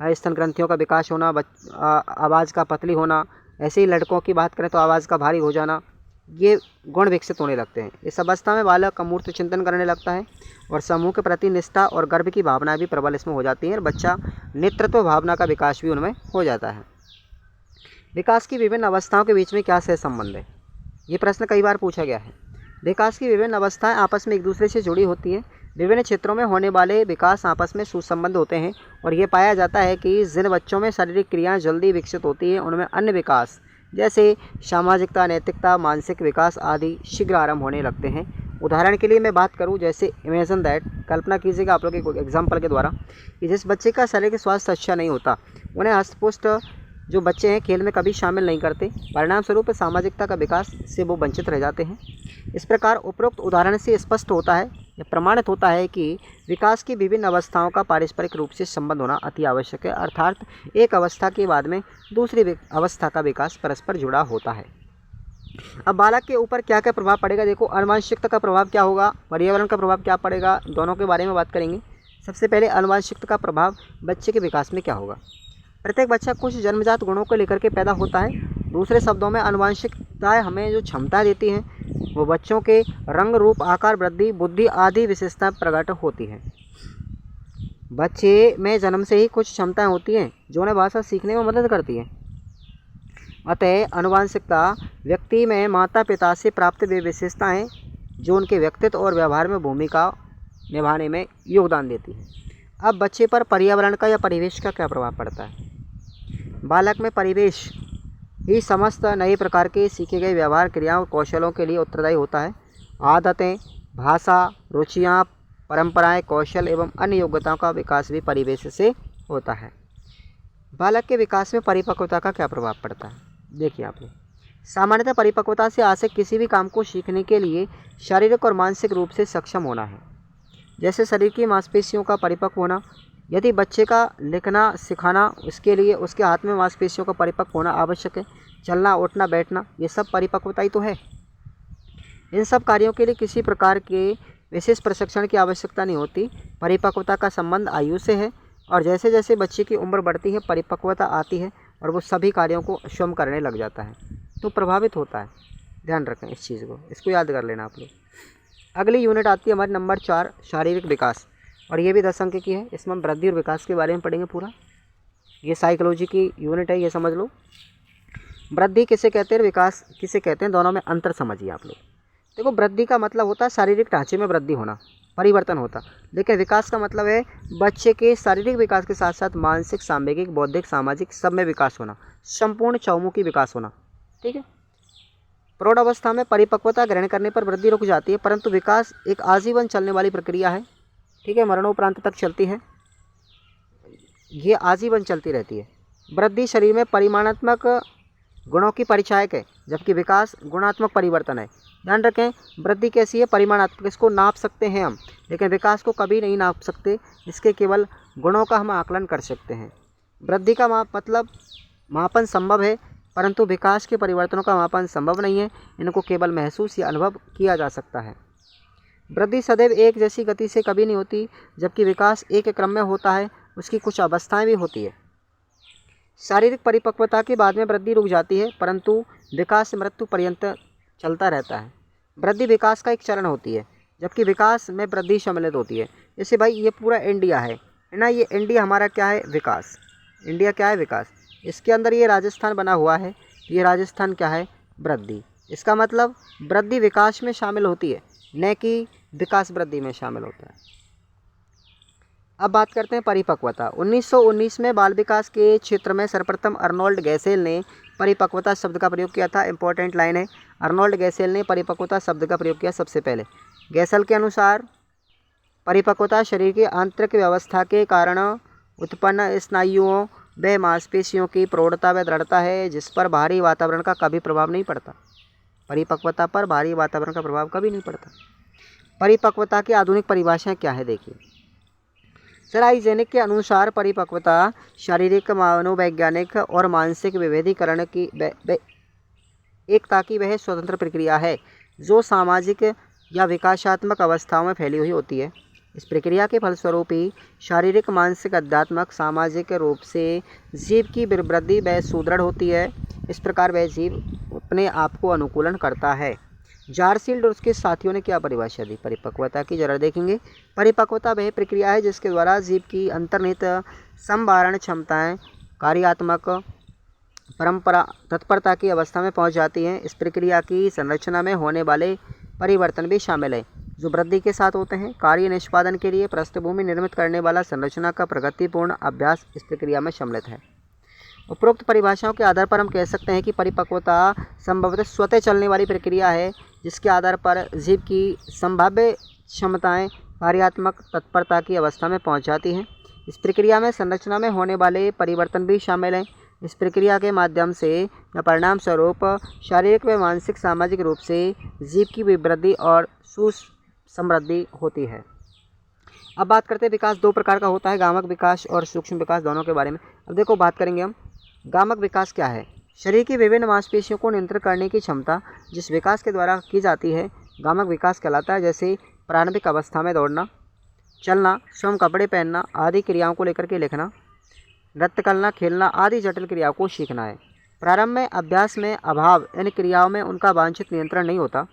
स्तन ग्रंथियों का विकास होना, आवाज़ का पतली होना, ऐसे ही लड़कों की बात करें तो आवाज़ का भारी हो जाना, ये गुण विकसित होने लगते हैं। इस अवस्था में बालक अमूर्त चिंतन करने लगता है और समूह के प्रति निष्ठा और गर्व की भावना भी प्रबल इसमें हो जाती है और बच्चा नेतृत्व भावना का विकास भी उनमें हो जाता है। विकास की विभिन्न अवस्थाओं के बीच में क्या सह संबंध है, ये प्रश्न कई बार पूछा गया है। विकास की विभिन्न अवस्थाएं आपस में एक दूसरे से जुड़ी होती हैं। विभिन्न क्षेत्रों में होने वाले विकास आपस में सुसंबद्ध होते हैं और ये पाया जाता है कि जिन बच्चों में शारीरिक क्रियाएं जल्दी विकसित होती हैं उनमें अन्य विकास जैसे सामाजिकता, नैतिकता, मानसिक विकास आदि शीघ्र आरंभ होने लगते हैं। उदाहरण के लिए मैं बात करूं, जैसे इमेजिन दैट, कल्पना कीजिएगा आप लोग एक एग्जाम्पल के द्वारा कि जिस बच्चे का शारीरिक स्वास्थ्य अच्छा नहीं होता, उन्हें हस्तपुष्ट जो बच्चे हैं खेल में कभी शामिल नहीं करते, परिणाम स्वरूप सामाजिकता का विकास से वो वंचित रह जाते हैं। इस प्रकार उपरोक्त उदाहरण से स्पष्ट होता है या प्रमाणित होता है कि विकास की विभिन्न अवस्थाओं का पारस्परिक रूप से संबंध होना अति आवश्यक है, अर्थात एक अवस्था के बाद में दूसरी अवस्था का विकास परस्पर जुड़ा होता है। अब बालक के ऊपर क्या क्या प्रभाव पड़ेगा, देखो आनुवंशिकता का प्रभाव क्या होगा, पर्यावरण का प्रभाव क्या पड़ेगा, दोनों के बारे में बात करेंगे। सबसे पहले आनुवंशिकता का प्रभाव बच्चे के विकास में क्या होगा। प्रत्येक बच्चा कुछ जन्मजात गुणों को लेकर के पैदा होता है। दूसरे शब्दों में आनुवंशिकताएं हमें जो क्षमता देती हैं वो बच्चों के रंग, रूप, आकार, वृद्धि, बुद्धि आदि विशेषताएं प्रकट होती हैं। बच्चे में जन्म से ही कुछ क्षमताएं होती हैं जो उन्हें भाषा सीखने में मदद करती हैं। अतः आनुवंशिकता व्यक्ति में माता पिता से प्राप्त वे विशेषताएं जो उनके व्यक्तित्व और व्यवहार में भूमिका निभाने में योगदान देती है। अब बच्चे पर पर्यावरण का या परिवेश का क्या प्रभाव पड़ता है? बालक में परिवेश ही समस्त नए प्रकार के सीखे गए व्यवहार, क्रियाओं, कौशलों के लिए उत्तरदायी होता है। आदतें, भाषा, रुचियाँ, परंपराएं, कौशल एवं अन्य योग्यताओं का विकास भी परिवेश से होता है। बालक के विकास में परिपक्वता का क्या प्रभाव पड़ता है? देखिए आप लोग, सामान्यतः परिपक्वता से आशय किसी भी काम को सीखने के लिए शारीरिक और मानसिक रूप से सक्षम होना है। जैसे शरीर की मांसपेशियों का परिपक्व होना। यदि बच्चे का लिखना सिखाना, उसके लिए उसके हाथ में मांसपेशियों का परिपक्व होना आवश्यक है। चलना, उठना, बैठना, ये सब परिपक्वता ही तो है। इन सब कार्यों के लिए किसी प्रकार के विशेष प्रशिक्षण की आवश्यकता नहीं होती। परिपक्वता का संबंध आयु से है और जैसे जैसे बच्चे की उम्र बढ़ती है परिपक्वता आती है और वो सभी कार्यों को स्वयं करने लग जाता है, तो प्रभावित होता है। ध्यान रखें इस चीज़ को, इसको याद कर लेना आप लोग। अगली यूनिट आती है हमारी नंबर 4, शारीरिक विकास, और ये भी 10 अंक की है। इसमें हम वृद्धि और विकास के बारे में पढ़ेंगे पूरा। ये साइकोलॉजी की यूनिट है, ये समझ लो। वृद्धि किसे कहते हैं, विकास किसे कहते हैं, दोनों में अंतर समझिए आप लोग। देखो, वृद्धि का मतलब होता है शारीरिक ढांचे में वृद्धि होना, परिवर्तन होता। लेकिन विकास का मतलब है बच्चे के शारीरिक विकास के साथ साथ मानसिक, सांवेगिक, बौद्धिक, सामाजिक सब में विकास होना, संपूर्ण चौमुखी विकास होना। ठीक है। प्रौढ़ अवस्था में परिपक्वता ग्रहण करने पर वृद्धि रुक जाती है, परंतु विकास एक आजीवन चलने वाली प्रक्रिया है। ठीक है, मरणोपरांत तक चलती है, ये आजीवन चलती रहती है। वृद्धि शरीर में परिमाणात्मक गुणों की परिचायक है, जबकि विकास गुणात्मक परिवर्तन है। ध्यान रखें, वृद्धि कैसी है, परिमाणात्मक, इसको नाप सकते हैं हम, लेकिन विकास को कभी नहीं नाप सकते। इसके केवल गुणों का हम आकलन कर सकते हैं। वृद्धि का मतलब मापन संभव है, परंतु विकास के परिवर्तनों का मापन संभव नहीं है। इनको केवल महसूस या अनुभव किया जा सकता है। वृद्धि सदैव एक जैसी गति से कभी नहीं होती, जबकि विकास एक क्रम में होता है। उसकी कुछ अवस्थाएं भी होती है। शारीरिक परिपक्वता के बाद में वृद्धि रुक जाती है, परंतु विकास मृत्यु पर्यंत चलता रहता है। वृद्धि विकास का एक चरण होती है, जबकि विकास में वृद्धि सम्मिलित होती है। जैसे भाई ये पूरा इंडिया है ना, ये इंडिया हमारा क्या है, विकास। इंडिया क्या है, विकास। इसके अंदर ये राजस्थान बना हुआ है, ये राजस्थान क्या है, वृद्धि। इसका मतलब वृद्धि विकास में शामिल होती है, न कि विकास वृद्धि में शामिल होता है। अब बात करते हैं परिपक्वता। 1919 में बाल विकास के क्षेत्र में सर्वप्रथम अर्नोल्ड गैसेल ने परिपक्वता शब्द का प्रयोग किया था। इंपॉर्टेंट लाइन है, अर्नोल्ड गैसेल ने परिपक्वता शब्द का प्रयोग किया सबसे पहले। गैसेल के अनुसार परिपक्वता शरीर की आंतरिक व्यवस्था के कारण उत्पन्न स्नायुओं व मांसपेशियों की प्रौढ़ता व दृढ़ता है, जिस पर बाहरी वातावरण का कभी प्रभाव नहीं पड़ता। परिपक्वता पर बाहरी वातावरण का प्रभाव कभी नहीं पड़ता। परिपक्वता की आधुनिक परिभाषाएं क्या है, देखिए। सर आइजेनिक के अनुसार परिपक्वता शारीरिक, मनोवैज्ञानिक और मानसिक विभेदीकरण की एकता की वह स्वतंत्र प्रक्रिया है जो सामाजिक या विकासात्मक अवस्थाओं में फैली हुई होती है। इस प्रक्रिया के फलस्वरूप ही शारीरिक, मानसिक, आध्यात्मिक, सामाजिक रूप से जीव की वृद्धि व सुदृढ़ होती है। इस प्रकार वह जीव अपने आप को अनुकूलन करता है। जारसील्ड और उसके साथियों ने क्या परिभाषा दी परिपक्वता की, जरा देखेंगे। परिपक्वता वह प्रक्रिया है जिसके द्वारा जीव की अंतर्निहित संवारण क्षमताएं कार्यात्मक परंपरा तत्परता की अवस्था में पहुंच जाती हैं। इस प्रक्रिया की संरचना में होने वाले परिवर्तन भी शामिल हैं जो वृद्धि के साथ होते हैं। कार्य निष्पादन के लिए पृष्ठभूमि निर्मित करने वाला संरचना का प्रगतिपूर्ण अभ्यास इस प्रक्रिया में सम्मिलित है। उपरोक्त परिभाषाओं के आधार पर हम कह सकते हैं कि परिपक्वता संभवतः स्वतः चलने वाली प्रक्रिया है, जिसके आधार पर जीव की संभाव्य क्षमताएं कार्यात्मक तत्परता की अवस्था में पहुंच जाती हैं। इस प्रक्रिया में संरचना में होने वाले परिवर्तन भी शामिल हैं। इस प्रक्रिया के माध्यम से या परिणाम स्वरूप शारीरिक व मानसिक, सामाजिक रूप से जीव की वृद्धि और सुसमृद्धि होती है। अब बात करते हैं विकास दो प्रकार का होता है, गामक विकास और सूक्ष्म विकास, दोनों के बारे में। अब देखो बात करेंगे हम गामक विकास क्या है। शरीर की विभिन्न मांसपेशियों को नियंत्रित करने की क्षमता जिस विकास के द्वारा की जाती है गामक विकास कहलाता है। जैसे प्रारंभिक अवस्था में दौड़ना, चलना, स्वयं कपड़े पहनना आदि क्रियाओं को लेकर के लिखना, नृत्य करना, खेलना आदि जटिल क्रियाओं को सीखना है। प्रारंभ में अभ्यास में अभाव इन क्रियाओं में उनका वांछित नियंत्रण नहीं होता,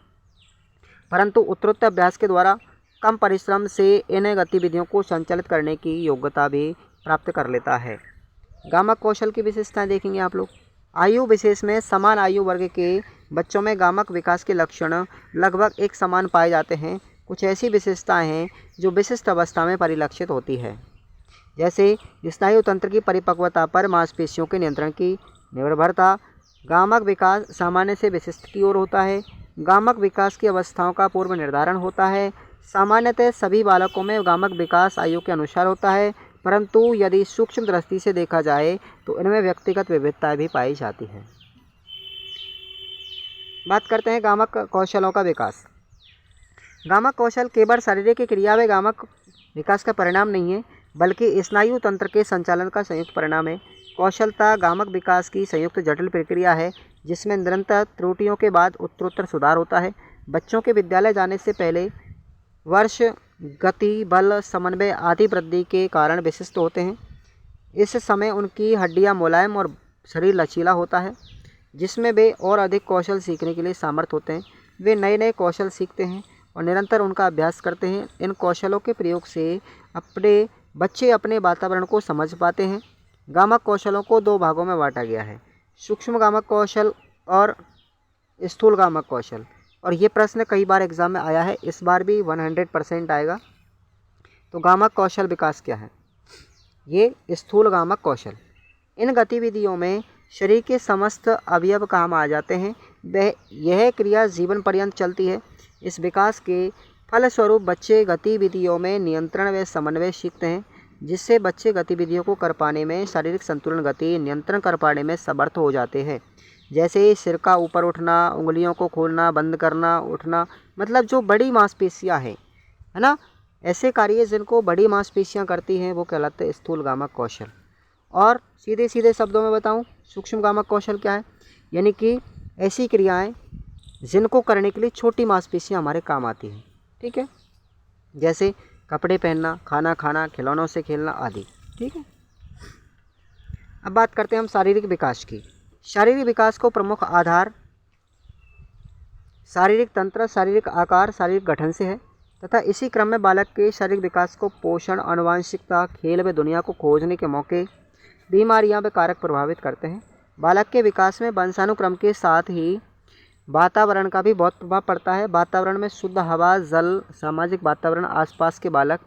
परंतु उत्तरोत्तर अभ्यास के द्वारा कम परिश्रम से इन गतिविधियों को संचालित करने की योग्यता भी प्राप्त कर लेता है। गामक कौशल की विशेषताएं देखेंगे आप लोग। आयु विशेष में समान आयु वर्ग के बच्चों में गामक विकास के लक्षण लगभग एक समान पाए जाते हैं। कुछ ऐसी विशेषताएं हैं जो विशिष्ट अवस्था में परिलक्षित होती है, जैसे स्नायु तंत्र की परिपक्वता पर मांसपेशियों के नियंत्रण की निर्भरता। गामक विकास सामान्य से विशिष्ट की ओर होता है। गामक विकास की अवस्थाओं का पूर्व निर्धारण होता है। सामान्यतः सभी बालकों में गामक विकास आयु के अनुसार होता है, परंतु यदि सूक्ष्म दृष्टि से देखा जाए तो इनमें व्यक्तिगत विविधताएं भी पाई जाती हैं। बात करते हैं गामक कौशलों का विकास। गामक कौशल केवल शारीरिक क्रिया व गामक विकास का परिणाम नहीं है, बल्कि स्नायु तंत्र के संचालन का संयुक्त परिणाम है। कौशलता गामक विकास की संयुक्त जटिल प्रक्रिया है, जिसमें निरंतर त्रुटियों के बाद उत्तरोत्तर सुधार होता है। बच्चों के विद्यालय जाने से पहले वर्ष गति, बल, समन्वय आदि वृद्धि के कारण विशिष्ट होते हैं। इस समय उनकी हड्डियां मुलायम और शरीर लचीला होता है, जिसमें वे और अधिक कौशल सीखने के लिए सामर्थ होते हैं। वे नए नए कौशल सीखते हैं और निरंतर उनका अभ्यास करते हैं। इन कौशलों के प्रयोग से बच्चे अपने वातावरण को समझ पाते हैं। गामक कौशलों को दो भागों में बांटा गया है, सूक्ष्म गामक कौशल और स्थूल गामक कौशल। और ये प्रश्न कई बार एग्जाम में आया है, इस बार भी 100% आएगा। तो गामक कौशल विकास क्या है? ये स्थूल गामक कौशल। इन गतिविधियों में शरीर के समस्त अवयव काम आ जाते हैं। यह क्रिया जीवन पर्यंत चलती है। इस विकास के फलस्वरूप बच्चे गतिविधियों में नियंत्रण व समन्वय सीखते हैं, जिससे बच्चे गतिविधियों को कर पाने में, शारीरिक संतुलन गति नियंत्रण कर पाने में समर्थ हो जाते हैं। जैसे सिर का ऊपर उठना, उंगलियों को खोलना, बंद करना, उठना, मतलब जो बड़ी मांसपेशियां हैं, है ना, ऐसे कार्य जिनको बड़ी मांसपेशियां करती हैं वो कहलाते हैं स्थूल गामक कौशल। और सीधे सीधे शब्दों में बताऊं, सूक्ष्म गामक कौशल क्या है? यानी कि ऐसी क्रियाएं जिनको करने के लिए छोटी मांसपेशियां हमारे काम आती हैं। ठीक है, जैसे कपड़े पहनना, खाना खाना, खिलौनों से खेलना आदि। ठीक है, अब बात करते हैं हम शारीरिक विकास की। शारीरिक विकास को प्रमुख आधार शारीरिक तंत्र, शारीरिक आकार, शारीरिक गठन से है तथा इसी क्रम में बालक के शारीरिक विकास को पोषण, आनुवंशिकता, खेल व दुनिया को खोजने के मौके, बीमारियां व कारक प्रभावित करते हैं। बालक के विकास में वंशानुक्रम के साथ ही वातावरण का भी बहुत प्रभाव पड़ता है। वातावरण में शुद्ध हवा, जल, सामाजिक वातावरण, आसपास के बालक,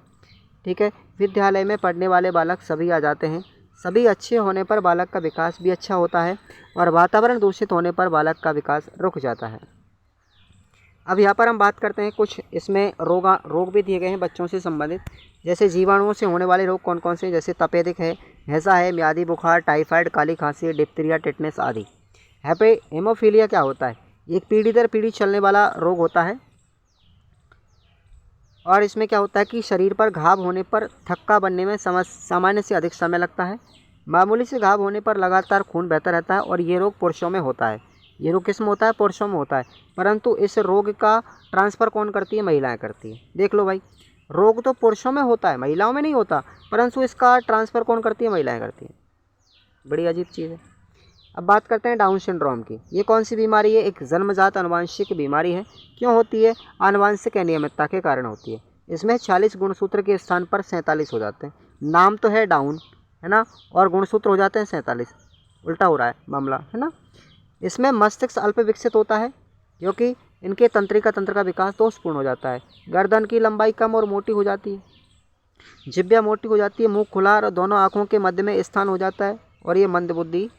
ठीक है, विद्यालय में पढ़ने वाले बालक सभी आ जाते हैं। सभी अच्छे होने पर बालक का विकास भी अच्छा होता है और वातावरण दूषित होने पर बालक का विकास रुक जाता है। अब यहाँ पर हम बात करते हैं कुछ इसमें रोग भी दिए गए हैं बच्चों से संबंधित। जैसे जीवाणुओं से होने वाले रोग कौन कौन से? जैसे तपेदिक है, हैजा है, म्यादी बुखार, टाइफाइड, काली खांसी, डिप्थीरिया, टिटनेस आदि। हेमोफीलिया क्या होता है? एक पीढ़ी दर पीढ़ी चलने वाला रोग होता है और इसमें क्या होता है कि शरीर पर घाव होने पर थक्का बनने में सामान्य से अधिक समय लगता है। मामूली से घाव होने पर लगातार खून बहता रहता है और ये रोग पुरुषों में होता है। ये रोग किस में होता है? पुरुषों में होता है, परंतु इस रोग का ट्रांसफ़र कौन करती है? महिलाएं करती है। देख लो भाई, रोग तो पुरुषों में होता है, महिलाओं में नहीं होता, परंतु इसका ट्रांसफ़र कौन करती है? महिलाएं करती हैं। बड़ी अजीब चीज़ है। अब बात करते हैं डाउन सिंड्रोम की। ये कौन सी बीमारी है? एक जन्मजात आनुवंशिक बीमारी है। क्यों होती है? आनुवंशिक अनियमितता के कारण होती है। इसमें 46 गुणसूत्र के स्थान पर 47 हो जाते हैं। नाम तो है डाउन, है ना, और गुणसूत्र हो जाते हैं 47। उल्टा हो रहा है मामला, है ना। इसमें मस्तिष्क अल्प विकसित होता है क्योंकि इनके तंत्रिका तंत्र का विकास दोषपूर्ण हो जाता है। गर्दन की लंबाई कम और मोटी हो जाती है, जिह्वा मोटी हो जाती है, मुंह खुला और दोनों आँखों के मध्य में स्थान हो जाता है और ये मंदबुद्धि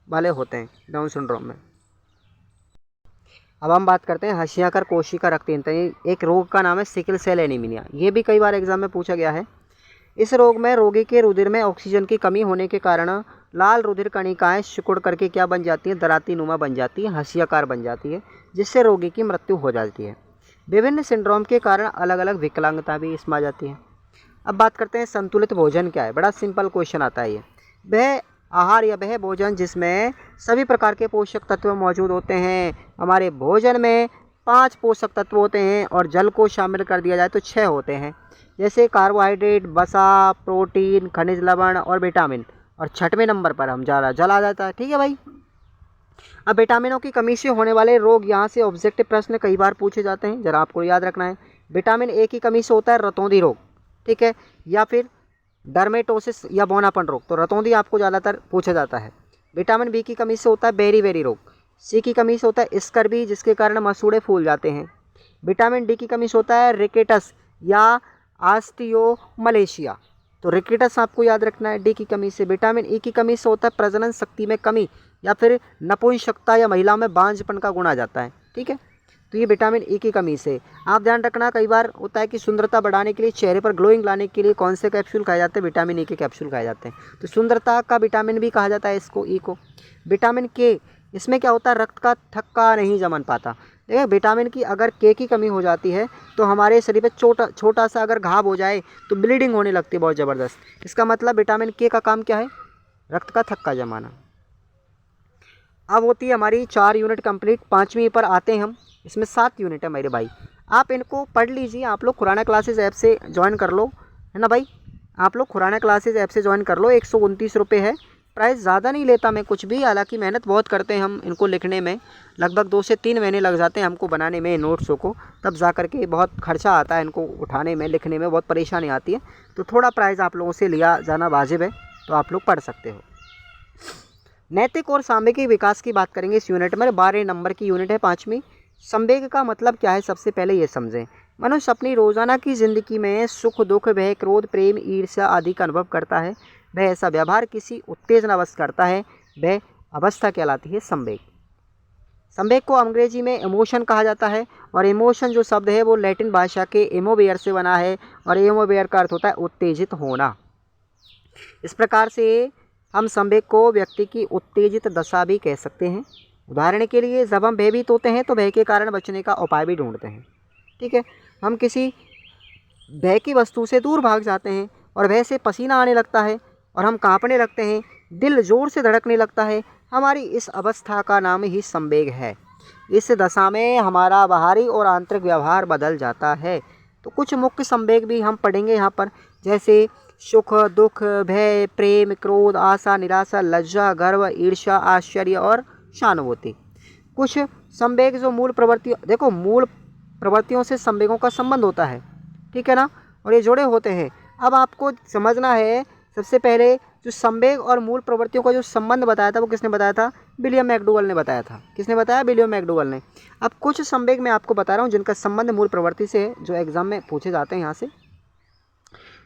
वाले होते हैं डाउन सिंड्रोम में। अब हम बात करते हैं हशियाकर कोशिका रक्तहीनता। एक रोग का नाम है सिकल सेल एनीमिया। ये भी कई बार एग्जाम में पूछा गया है। इस रोग में रोगी के रुधिर में ऑक्सीजन की कमी होने के कारण लाल रुधिर कणिकाएं सिकुड़ करके क्या बन जाती हैं? दराती नुमा बन जाती है, हशियाकार बन जाती है, जिससे रोगी की मृत्यु हो जाती है। विभिन्न सिंड्रोम के कारण अलग अलग विकलांगता भी इसमें आ जाती है। अब बात करते हैं संतुलित भोजन क्या है। बड़ा सिंपल क्वेश्चन आता है ये। वह आहार या वह भोजन जिसमें सभी प्रकार के पोषक तत्व मौजूद होते हैं। हमारे भोजन में 5 पोषक तत्व होते हैं और जल को शामिल कर दिया जाए तो 6 होते हैं। जैसे कार्बोहाइड्रेट, वसा, प्रोटीन, खनिज लवण और विटामिन। और 6वें नंबर पर हम जल आ जाता है। ठीक है भाई। अब विटामिनों की कमी से होने वाले रोग, यहाँ से ऑब्जेक्टिव प्रश्न कई बार पूछे जाते हैं, जरा आपको याद रखना है। विटामिन ए की कमी से होता है रतौंधी रोग, ठीक है, या फिर डर्मेटोसिस या बौनापन रोग। तो रतौंधी आपको ज़्यादातर पूछा जाता है। विटामिन बी की कमी से होता है बेरी रोग। सी की कमी से होता है स्कर्वी, जिसके कारण मसूड़े फूल जाते हैं। विटामिन डी की कमी से होता है रिकेटस या ऑस्टियोमलेशिया। तो रिकेटस आपको याद रखना है डी की कमी से। विटामिन ई की कमी से होता है प्रजनन शक्ति में कमी या फिर नपुंसकता या महिलाओं में बांझपन का गुण आ जाता है। ठीक है, तो ये विटामिन ई की कमी से। आप ध्यान रखना, कई बार होता है कि सुंदरता बढ़ाने के लिए, चेहरे पर ग्लोइंग लाने के लिए कौन से कैप्सूल खाए जाते हैं? विटामिन ई के कैप्सूल खाए जाते हैं। तो सुंदरता का विटामिन भी कहा जाता है इसको, ई को। विटामिन के, इसमें क्या होता है? रक्त का थक्का नहीं जमन पाता। देखिए विटामिन की अगर के की कमी हो जाती है तो हमारे शरीर पे छोटा सा अगर घाव हो जाए तो ब्लीडिंग होने लगती है बहुत ज़बरदस्त। इसका मतलब विटामिन के का काम क्या है? रक्त का थक्का जमाना। अब होती है हमारी 4 यूनिट कंप्लीट। 5वीं पर आते हैं हम। इसमें 7 यूनिट है मेरे भाई, आप इनको पढ़ लीजिए। आप लोग खुराना क्लासेस ऐप से ज्वाइन कर लो, है ना भाई? आप लोग खुराना क्लासेस ऐप से ज्वाइन कर लो। 129 रुपये है, प्राइस ज़्यादा नहीं लेता मैं कुछ भी। हालांकि मेहनत बहुत करते हैं हम इनको लिखने में, लगभग 2 से 3 महीने लग जाते हैं हमको बनाने में नोट्सों को, तब जा कर के बहुत खर्चा आता है इनको उठाने में, लिखने में बहुत परेशानी आती है। तो थोड़ा प्राइस आप लोगों से लिया जाना वाजिब है, तो आप लोग पढ़ सकते हो। नैतिक और सामयिक विकास की बात करेंगे इस यूनिट में। 12 नंबर की यूनिट है 5वीं। संवेग का मतलब क्या है, सबसे पहले ये समझें। मनुष्य अपनी रोज़ाना की ज़िंदगी में सुख दुख, भय, क्रोध, प्रेम, ईर्ष्या आदि का अनुभव करता है। वह ऐसा व्यवहार किसी उत्तेजनावश करता है, वह अवस्था कहलाती है संवेग। संवेग को अंग्रेजी में इमोशन कहा जाता है, और इमोशन जो शब्द है वो लैटिन भाषा के इमोवेयर से बना है, और इमोवेयर का अर्थ होता है उत्तेजित होना। इस प्रकार से हम संवेग को व्यक्ति की उत्तेजित दशा भी कह सकते हैं। उदाहरण के लिए जब हम भयभीत होते हैं तो भय के कारण बचने का उपाय भी ढूंढते हैं। ठीक है, हम किसी भय की वस्तु से दूर भाग जाते हैं और भय से पसीना आने लगता है और हम कांपने लगते हैं, दिल जोर से धड़कने लगता है। हमारी इस अवस्था का नाम ही संवेग है। इस दशा में हमारा बाहरी और आंतरिक व्यवहार बदल जाता है। तो कुछ मुख्य संवेग भी हम पढ़ेंगे यहाँ पर, जैसे सुख, दुख, भय, प्रेम, क्रोध, आशा, निराशा, लज्जा, गर्व, ईर्ष्या, आश्चर्य और सहानुभूति। कुछ संवेग जो मूल प्रवृत्ति, देखो मूल प्रवृत्तियों से संवेगों का संबंध होता है, ठीक है ना, और ये जुड़े होते हैं। अब आपको समझना है, सबसे पहले जो संवेग और मूल प्रवृत्तियों का जो संबंध बताया था वो किसने बताया था? विलियम मैकडूगल ने बताया था। किसने बताया? विलियम मैकडूगल ने। अब कुछ संवेग मैं आपको बता रहा हूँ जिनका संबंध मूल प्रवृत्ति से है, जो एग्जाम में पूछे जाते हैं यहाँ से।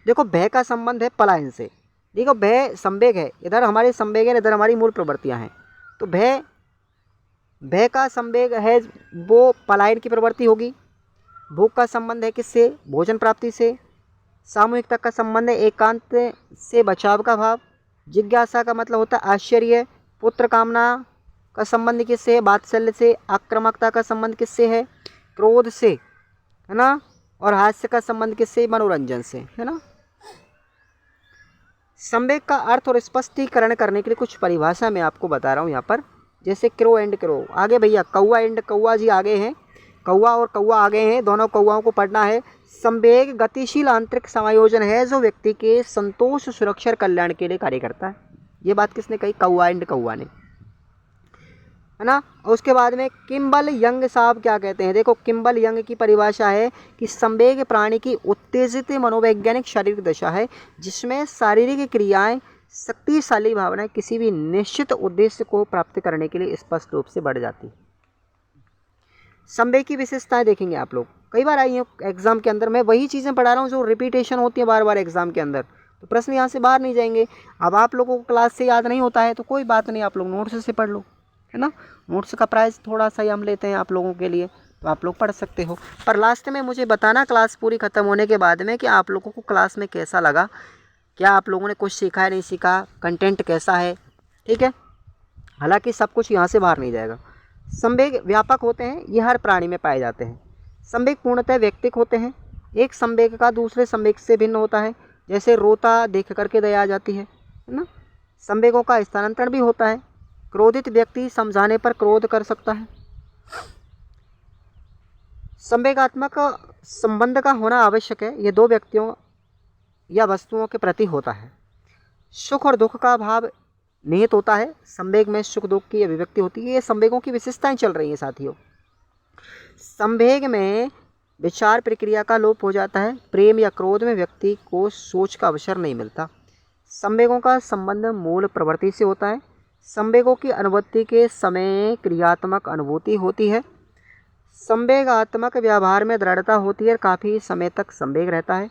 देखो भय का संबंध है पलायन से। देखो भय संवेग है, इधर हमारे संवेग है, इधर हमारी मूल प्रवृत्तियाँ हैं। तो भय का संवेग है वो पलायन की प्रवृत्ति होगी। भूख का संबंध है किससे? भोजन प्राप्ति से। सामूहिकता का संबंध है एकांत से बचाव का भाव। जिज्ञासा का मतलब होता है आश्चर्य। पुत्र कामना का संबंध किससे है? वात्सल्य से। आक्रामकता का संबंध किससे है? क्रोध से, है ना। और हास्य का संबंध किससे? मनोरंजन से, है ना। संवेग का अर्थ और स्पष्टीकरण करने के लिए कुछ परिभाषा मैं आपको बता रहा हूँ यहाँ पर। जैसे क्रो एंड क्रो, आगे भैया कौवा एंड कौवा जी आगे हैं, कौवा और कौवा आगे हैं, दोनों कौवाओं को पढ़ना है। संवेग गतिशील आंतरिक समायोजन है जो व्यक्ति के संतोष, सुरक्षा और कल्याण के लिए कार्य करता है। ये बात किसने कही? कौवा एंड कौवा ने, है ना। और उसके बाद में किम्बल यंग साहब क्या कहते हैं? देखो किम्बल यंग की परिभाषा है कि संवेग प्राणी की उत्तेजित मनोवैज्ञानिक शारीरिक दशा है जिसमें शारीरिक क्रियाएं, शक्तिशाली भावनाएं किसी भी निश्चित उद्देश्य को प्राप्त करने के लिए स्पष्ट रूप से बढ़ जाती है। संवेग की विशेषताएं देखेंगे आप लोग, कई बार आई हैं एग्जाम के अंदर। मैं वही चीज़ें पढ़ा रहा हूँ जो रिपीटेशन होती है बार बार एग्जाम के अंदर, तो प्रश्न यहाँ से बाहर नहीं जाएंगे। अब आप लोगों को क्लास से याद नहीं होता है तो कोई बात नहीं, आप लोग नोट्स से पढ़ लो, है ना। नोट्स का प्राइस थोड़ा सा ही हम लेते हैं आप लोगों के लिए, तो आप लोग पढ़ सकते हो। पर लास्ट में मुझे बताना क्लास पूरी ख़त्म होने के बाद में कि आप लोगों को क्लास में कैसा लगा, क्या आप लोगों ने कुछ सीखा है, नहीं सीखा, कंटेंट कैसा है, ठीक है। हालांकि सब कुछ यहाँ से बाहर नहीं जाएगा। संवेग व्यापक होते हैं, ये हर प्राणी में पाए जाते हैं। संवेग पूर्णतः व्यक्तिक होते हैं। एक संवेग का दूसरे संवेग से भिन्न होता है, जैसे रोता देख करके दया आ जाती है ना। संवेगों का स्थानांतरण भी होता है। क्रोधित व्यक्ति समझाने पर क्रोध कर सकता है। संवेगात्मक संबंध का होना आवश्यक है, ये दो व्यक्तियों या वस्तुओं के प्रति होता है। सुख और दुख का भाव निहित होता है। संवेग में सुख दुख की अभिव्यक्ति होती है। ये संवेगों की विशेषताएं चल रही हैं साथियों। संवेग में विचार प्रक्रिया का लोप हो जाता है। प्रेम या क्रोध में व्यक्ति को सोच का अवसर नहीं मिलता। संवेगों का संबंध मूल प्रवृत्ति से होता है। संवेगों की अनुभूति के समय क्रियात्मक अनुभूति होती है। संवेगात्मक व्यवहार में दृढ़ता होती है, काफ़ी समय तक संवेग रहता है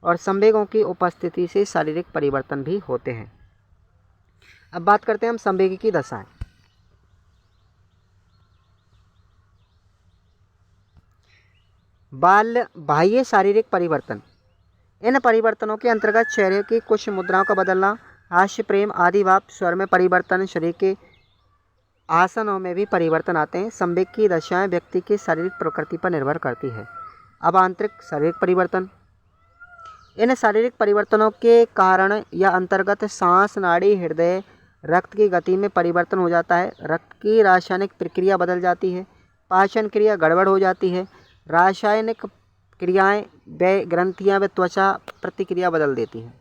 और संवेगों की उपस्थिति से शारीरिक परिवर्तन भी होते हैं। अब बात करते हैं हम संवेग की दशाएं। बाह्य शारीरिक परिवर्तन। इन परिवर्तनों के अंतर्गत चेहरे की कुछ मुद्राओं का बदलना, हास्य, प्रेम आदि भाव, स्वर में परिवर्तन, शरीर के आसनों में भी परिवर्तन आते हैं। संवेग की दशाएं व्यक्ति की शारीरिक प्रकृति पर निर्भर करती है। अब आंतरिक शारीरिक परिवर्तन। इन शारीरिक परिवर्तनों के कारण या अंतर्गत सांस, नाड़ी, हृदय, रक्त की गति में परिवर्तन हो जाता है। रक्त की रासायनिक प्रक्रिया बदल जाती है, पाचन क्रिया गड़बड़ हो जाती है, रासायनिक क्रियाएं व ग्रंथियां व त्वचा प्रतिक्रिया बदल देती है।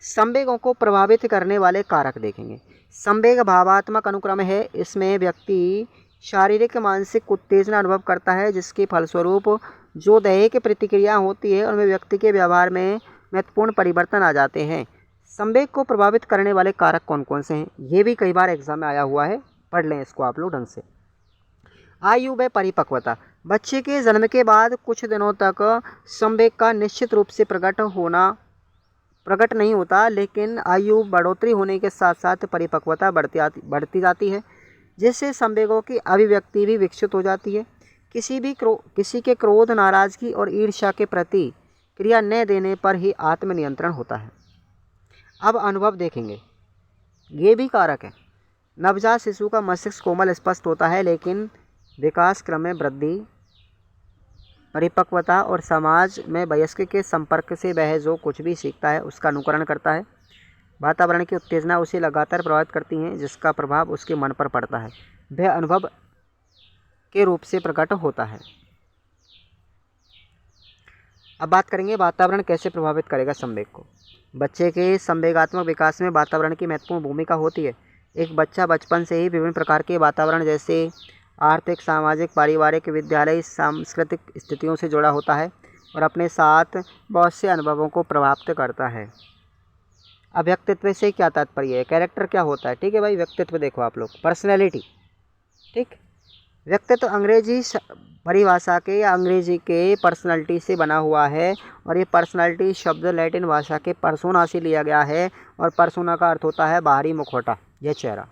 संवेगों को प्रभावित करने वाले कारक देखेंगे। संवेग भावात्मक अनुक्रम है। इसमें व्यक्ति शारीरिक मानसिक उत्तेजना अनुभव करता है, जिसके फलस्वरूप जो दैहिक प्रतिक्रिया होती है उनमें व्यक्ति के व्यवहार में महत्वपूर्ण परिवर्तन आ जाते हैं। संवेग को प्रभावित करने वाले कारक कौन कौन से हैं, ये भी कई बार एग्जाम में आया हुआ है, पढ़ लें इसको आप लोग ढंग से। आयु व परिपक्वता। बच्चे के जन्म के बाद कुछ दिनों तक संवेग का निश्चित रूप से प्रकट नहीं होता, लेकिन आयु बढ़ोतरी होने के साथ साथ परिपक्वता बढ़ती जाती है, जिससे संवेगों की अभिव्यक्ति भी विकसित हो जाती है। किसी के क्रोध, नाराजगी और ईर्ष्या के प्रति क्रिया न देने पर ही आत्मनियंत्रण होता है। अब अनुभव देखेंगे, ये भी कारक है। नवजात शिशु का मस्तिष्क कोमल स्पष्ट होता है, लेकिन विकास क्रम में वृद्धि, परिपक्वता और समाज में वयस्क के संपर्क से वह जो कुछ भी सीखता है उसका अनुकरण करता है। वातावरण की उत्तेजना उसे लगातार प्रभावित करती हैं, जिसका प्रभाव उसके मन पर पड़ता है, वह अनुभव के रूप से प्रकट होता है। अब बात करेंगे वातावरण कैसे प्रभावित करेगा संवेग को। बच्चे के संवेगात्मक विकास में वातावरण की महत्वपूर्ण भूमिका होती है। एक बच्चा बचपन से ही विभिन्न प्रकार के वातावरण जैसे आर्थिक, सामाजिक, पारिवारिक, विद्यालय, सांस्कृतिक स्थितियों से जुड़ा होता है और अपने साथ बहुत से अनुभवों को प्राप्त करता है। अब व्यक्तित्व से क्या तात्पर्य है, कैरेक्टर क्या होता है, ठीक है भाई। व्यक्तित्व देखो आप लोग, पर्सनैलिटी, ठीक। व्यक्तित्व अंग्रेजी परिभाषा के या अंग्रेजी के पर्सनैलिटी से बना हुआ है और ये पर्सनैलिटी शब्द लैटिन भाषा के पर्सोना से लिया गया है और पर्सोना का अर्थ होता है बाहरी मुखौटा या चेहरा।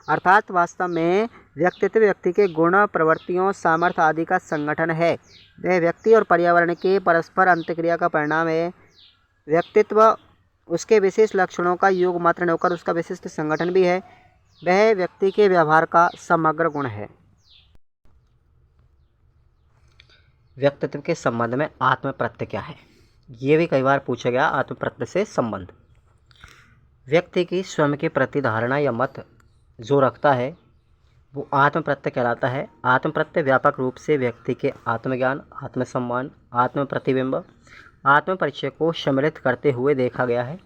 अर्थात वास्तव में व्यक्तित्व व्यक्ति के गुण, प्रवृत्तियों, सामर्थ्य आदि का संगठन है। वह व्यक्ति और पर्यावरण के परस्पर अंतःक्रिया का परिणाम है। व्यक्तित्व उसके विशेष लक्षणों का योग मात्र न होकर उसका विशिष्ट संगठन भी है। वह व्यक्ति के व्यवहार का समग्र गुण है। व्यक्तित्व के संबंध में आत्मप्रत्यय क्या है, ये भी कई बार पूछा गया। आत्मप्रत्यय से संबंध व्यक्ति की स्वयं के प्रति धारणा या मत जो रखता है वो आत्मप्रत्यय कहलाता है। आत्मप्रत्यय व्यापक रूप से व्यक्ति के आत्मज्ञान, आत्मसम्मान, आत्म प्रतिबिंब, आत्म परिचय को सम्मिलित करते हुए देखा गया है।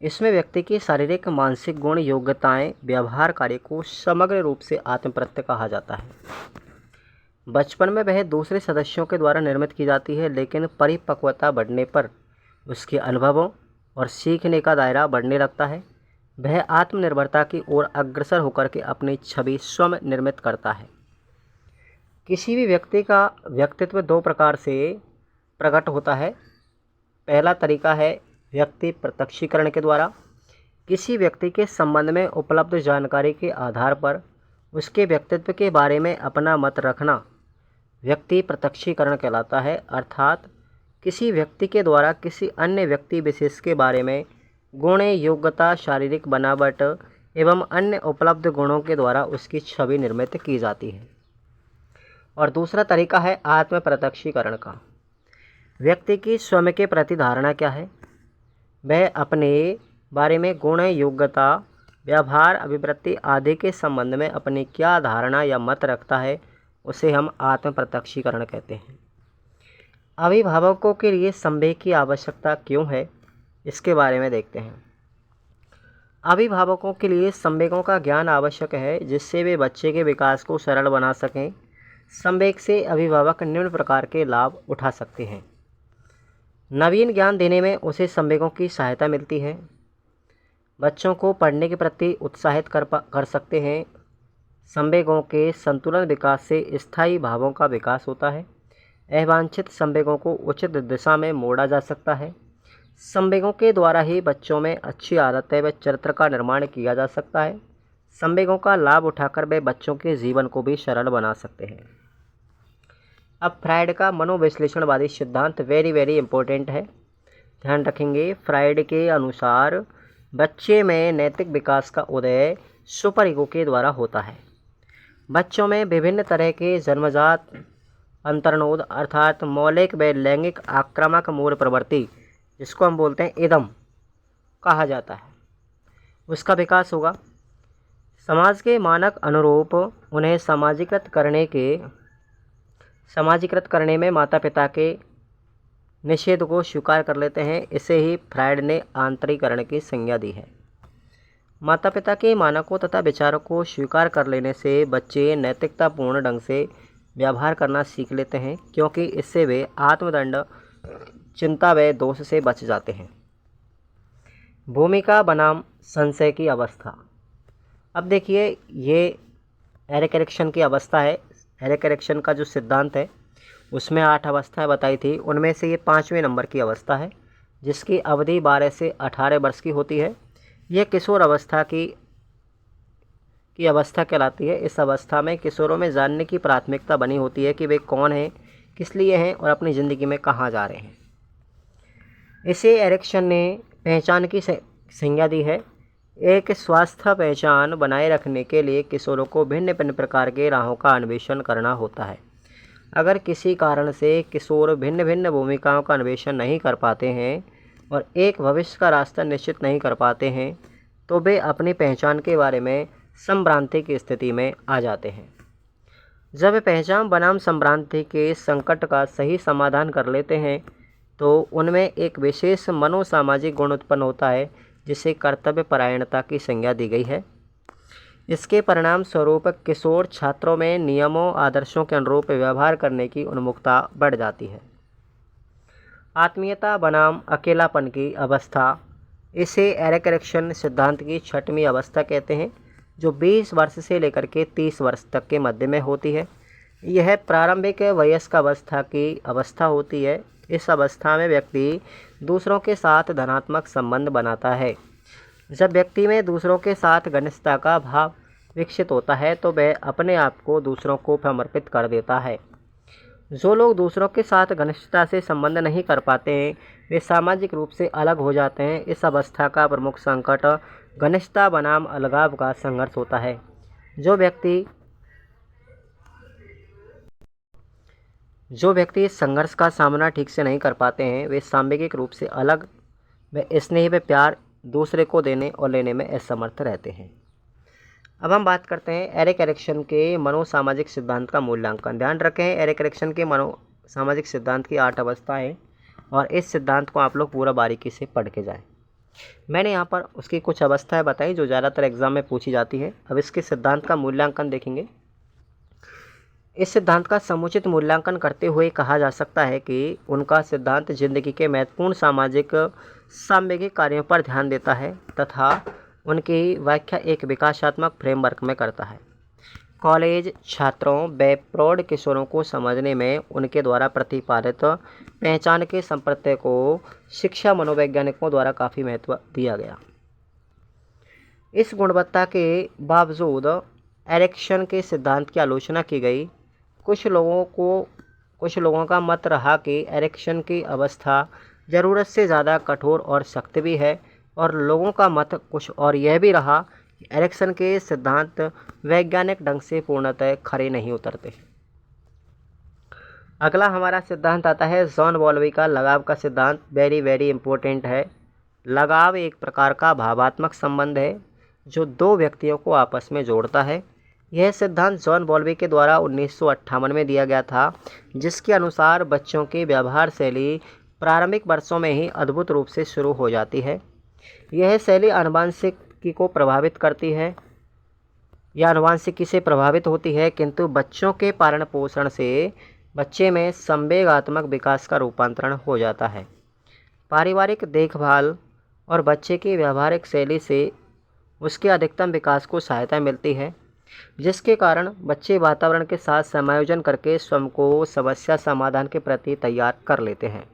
इसमें व्यक्ति की शारीरिक, मानसिक गुण, योग्यताएं, व्यवहार कार्य को समग्र रूप से आत्मप्रत्यय कहा जाता है। बचपन में वह दूसरे सदस्यों के द्वारा निर्मित की जाती है, लेकिन परिपक्वता बढ़ने पर उसके अनुभवों और सीखने का दायरा बढ़ने लगता है। वह आत्मनिर्भरता की ओर अग्रसर होकर के अपनी छवि स्वयं निर्मित करता है। किसी भी व्यक्ति का व्यक्तित्व दो प्रकार से प्रकट होता है। पहला तरीका है व्यक्ति प्रत्यक्षीकरण के द्वारा। किसी व्यक्ति के संबंध में उपलब्ध जानकारी के आधार पर उसके व्यक्तित्व के बारे में अपना मत रखना व्यक्ति प्रत्यक्षीकरण कहलाता है। अर्थात किसी व्यक्ति के द्वारा किसी अन्य व्यक्ति विशेष के बारे में गुण, योग्यता, शारीरिक बनावट एवं अन्य उपलब्ध गुणों के द्वारा उसकी छवि निर्मित की जाती है। और दूसरा तरीका है आत्म प्रत्यक्षीकरण का। व्यक्ति की स्वयं के प्रति धारणा क्या है, वह अपने बारे में गुण, योग्यता, व्यवहार, अभिवृत्ति आदि के संबंध में अपनी क्या धारणा या मत रखता है, उसे हम आत्म प्रत्यक्षीकरण कहते हैं। अभिभावकों के लिए संवेग की आवश्यकता क्यों है, इसके बारे में देखते हैं। अभिभावकों के लिए संवेगों का ज्ञान आवश्यक है, जिससे वे बच्चे के विकास को सरल बना सकें। संवेग से अभिभावक निम्न प्रकार के लाभ उठा सकते हैं। नवीन ज्ञान देने में उसे संवेगों की सहायता मिलती है। बच्चों को पढ़ने के प्रति उत्साहित कर सकते हैं। संवेगों के संतुलन विकास से स्थायी भावों का विकास होता है। अवांछित संवेगों को उचित दिशा में मोड़ा जा सकता है। संवेगों के द्वारा ही बच्चों में अच्छी आदतें व चरित्र का निर्माण किया जा सकता है। संवेगों का लाभ उठाकर वे बच्चों के जीवन को भी सरल बना सकते हैं। अब फ्राइड का मनोविश्लेषणवादी सिद्धांत वेरी इंपॉर्टेंट है, ध्यान रखेंगे। फ्राइड के अनुसार बच्चे में नैतिक विकास का उदय सुपर ईगो के द्वारा होता है। बच्चों में विभिन्न तरह के जन्मजात अंतर्नोद अर्थात मौलिक व लैंगिक आक्रामक मूल प्रवृत्ति, जिसको हम बोलते हैं इदम कहा जाता है, उसका विकास होगा। समाज के मानक अनुरूप उन्हें समाजीकृत करने में माता पिता के निषेध को स्वीकार कर लेते हैं। इसे ही फ्राइड ने आंतरीकरण की संज्ञा दी है। माता पिता के मानकों तथा विचारों को स्वीकार कर लेने से बच्चे नैतिकतापूर्ण ढंग से व्यवहार करना सीख लेते हैं, क्योंकि इससे वे आत्मदंड, चिंता व दोष से बच जाते हैं। भूमिका बनाम संशय की अवस्था। अब देखिए, ये एरिक एरिक्सन की अवस्था है। एरिक एरिक्सन का जो सिद्धांत है उसमें 8 अवस्थाएं बताई थी, उनमें से ये 5वें नंबर की अवस्था है, जिसकी अवधि 12 से 18 वर्ष की होती है। यह किशोर अवस्था की अवस्था कहलाती है। इस अवस्था में किशोरों में जानने की प्राथमिकता बनी होती है कि वे कौन हैं, किस लिए हैं और अपनी ज़िंदगी में कहाँ जा रहे हैं। इसे एरिक्सन ने पहचान की संज्ञा दी है। एक स्वस्थ पहचान बनाए रखने के लिए किशोरों को भिन्न भिन्न प्रकार के राहों का अन्वेषण करना होता है। अगर किसी कारण से किशोर भिन्न भिन्न भूमिकाओं का अन्वेषण नहीं कर पाते हैं और एक भविष्य का रास्ता निश्चित नहीं कर पाते हैं, तो वे अपनी पहचान के बारे में संभ्रांति की स्थिति में आ जाते हैं। जब वे पहचान बनाम संभ्रांति के संकट का सही समाधान कर लेते हैं, तो उनमें एक विशेष मनोसामाजिक गुण उत्पन्न होता है, जिसे कर्तव्य परायणता की संज्ञा दी गई है। इसके परिणाम स्वरूप किशोर छात्रों में नियमों आदर्शों के अनुरूप व्यवहार करने की उन्मुखता बढ़ जाती है। आत्मीयता बनाम अकेलापन की अवस्था। इसे एरिक एरिक्सन सिद्धांत की 6वीं अवस्था कहते हैं, जो 20 वर्ष से लेकर के 30 वर्ष तक के मध्य में होती है। यह प्रारंभिक वयस्क अवस्था की अवस्था होती है। इस अवस्था में व्यक्ति दूसरों के साथ धनात्मक संबंध बनाता है। जब व्यक्ति में दूसरों के साथ घनिष्ठता का भाव विकसित होता है, तो वह अपने आप को दूसरों को समर्पित कर देता है। जो लोग दूसरों के साथ घनिष्ठता से संबंध नहीं कर पाते हैं, वे सामाजिक रूप से अलग हो जाते हैं। इस अवस्था का प्रमुख संकट घनिष्ठता बनाम अलगाव का संघर्ष होता है। जो व्यक्ति इस संघर्ष का सामना ठीक से नहीं कर पाते हैं, वे सामूहिक रूप से अलग व स्नेह व प्यार दूसरे को देने और लेने में असमर्थ रहते हैं। अब हम बात करते हैं एरिक एरिक्सन के मनोसामाजिक सिद्धांत का मूल्यांकन। ध्यान रखें, एरिक एरिक्सन के मनोसामाजिक सिद्धांत की 8 अवस्थाएं, और इस सिद्धांत को आप लोग पूरा बारीकी से पढ़ के जाएं। मैंने यहाँ पर उसकी कुछ अवस्थाएं बताई जो ज़्यादातर एग्जाम में पूछी जाती है। अब इसके सिद्धांत का मूल्यांकन देखेंगे। इस सिद्धांत का समुचित मूल्यांकन करते हुए कहा जा सकता है कि उनका सिद्धांत जिंदगी के महत्वपूर्ण सामाजिक सामूहिक कार्यों पर ध्यान देता है तथा उनकी व्याख्या एक विकासात्मक फ्रेमवर्क में करता है। कॉलेज छात्रों व प्रौढ़ किशोरों को समझने में उनके द्वारा प्रतिपादित पहचान के संप्रत्यय को शिक्षा मनोवैज्ञानिकों द्वारा काफ़ी महत्व दिया गया। इस गुणवत्ता के बावजूद एरिक्सन के सिद्धांत की आलोचना की गई। कुछ लोगों का मत रहा कि एरिक्सन की अवस्था ज़रूरत से ज़्यादा कठोर और सख्त भी है, और लोगों का मत कुछ और यह भी रहा कि एरिक्सन के सिद्धांत वैज्ञानिक ढंग से पूर्णतः खरे नहीं उतरते। अगला हमारा सिद्धांत आता है जॉन बॉल्बी का लगाव का सिद्धांत। वेरी इम्पोर्टेंट है। लगाव एक प्रकार का भावात्मक संबंध है जो दो व्यक्तियों को आपस में जोड़ता है। यह सिद्धांत जॉन बॉल्बी के द्वारा 1958 में दिया गया था, जिसके अनुसार बच्चों की व्यवहार शैली प्रारंभिक वर्षों में ही अद्भुत रूप से शुरू हो जाती है। यह शैली आनुवंशिकी को प्रभावित करती है या आनुवंशिकी से प्रभावित होती है, किंतु बच्चों के पालन पोषण से बच्चे में संवेगात्मक विकास का रूपांतरण हो जाता है। पारिवारिक देखभाल और बच्चे की व्यवहारिक शैली से उसके अधिकतम विकास को सहायता मिलती है। जिसके कारण बच्चे वातावरण के साथ समायोजन करके स्वयं को समस्या समाधान के प्रति तैयार कर लेते हैं।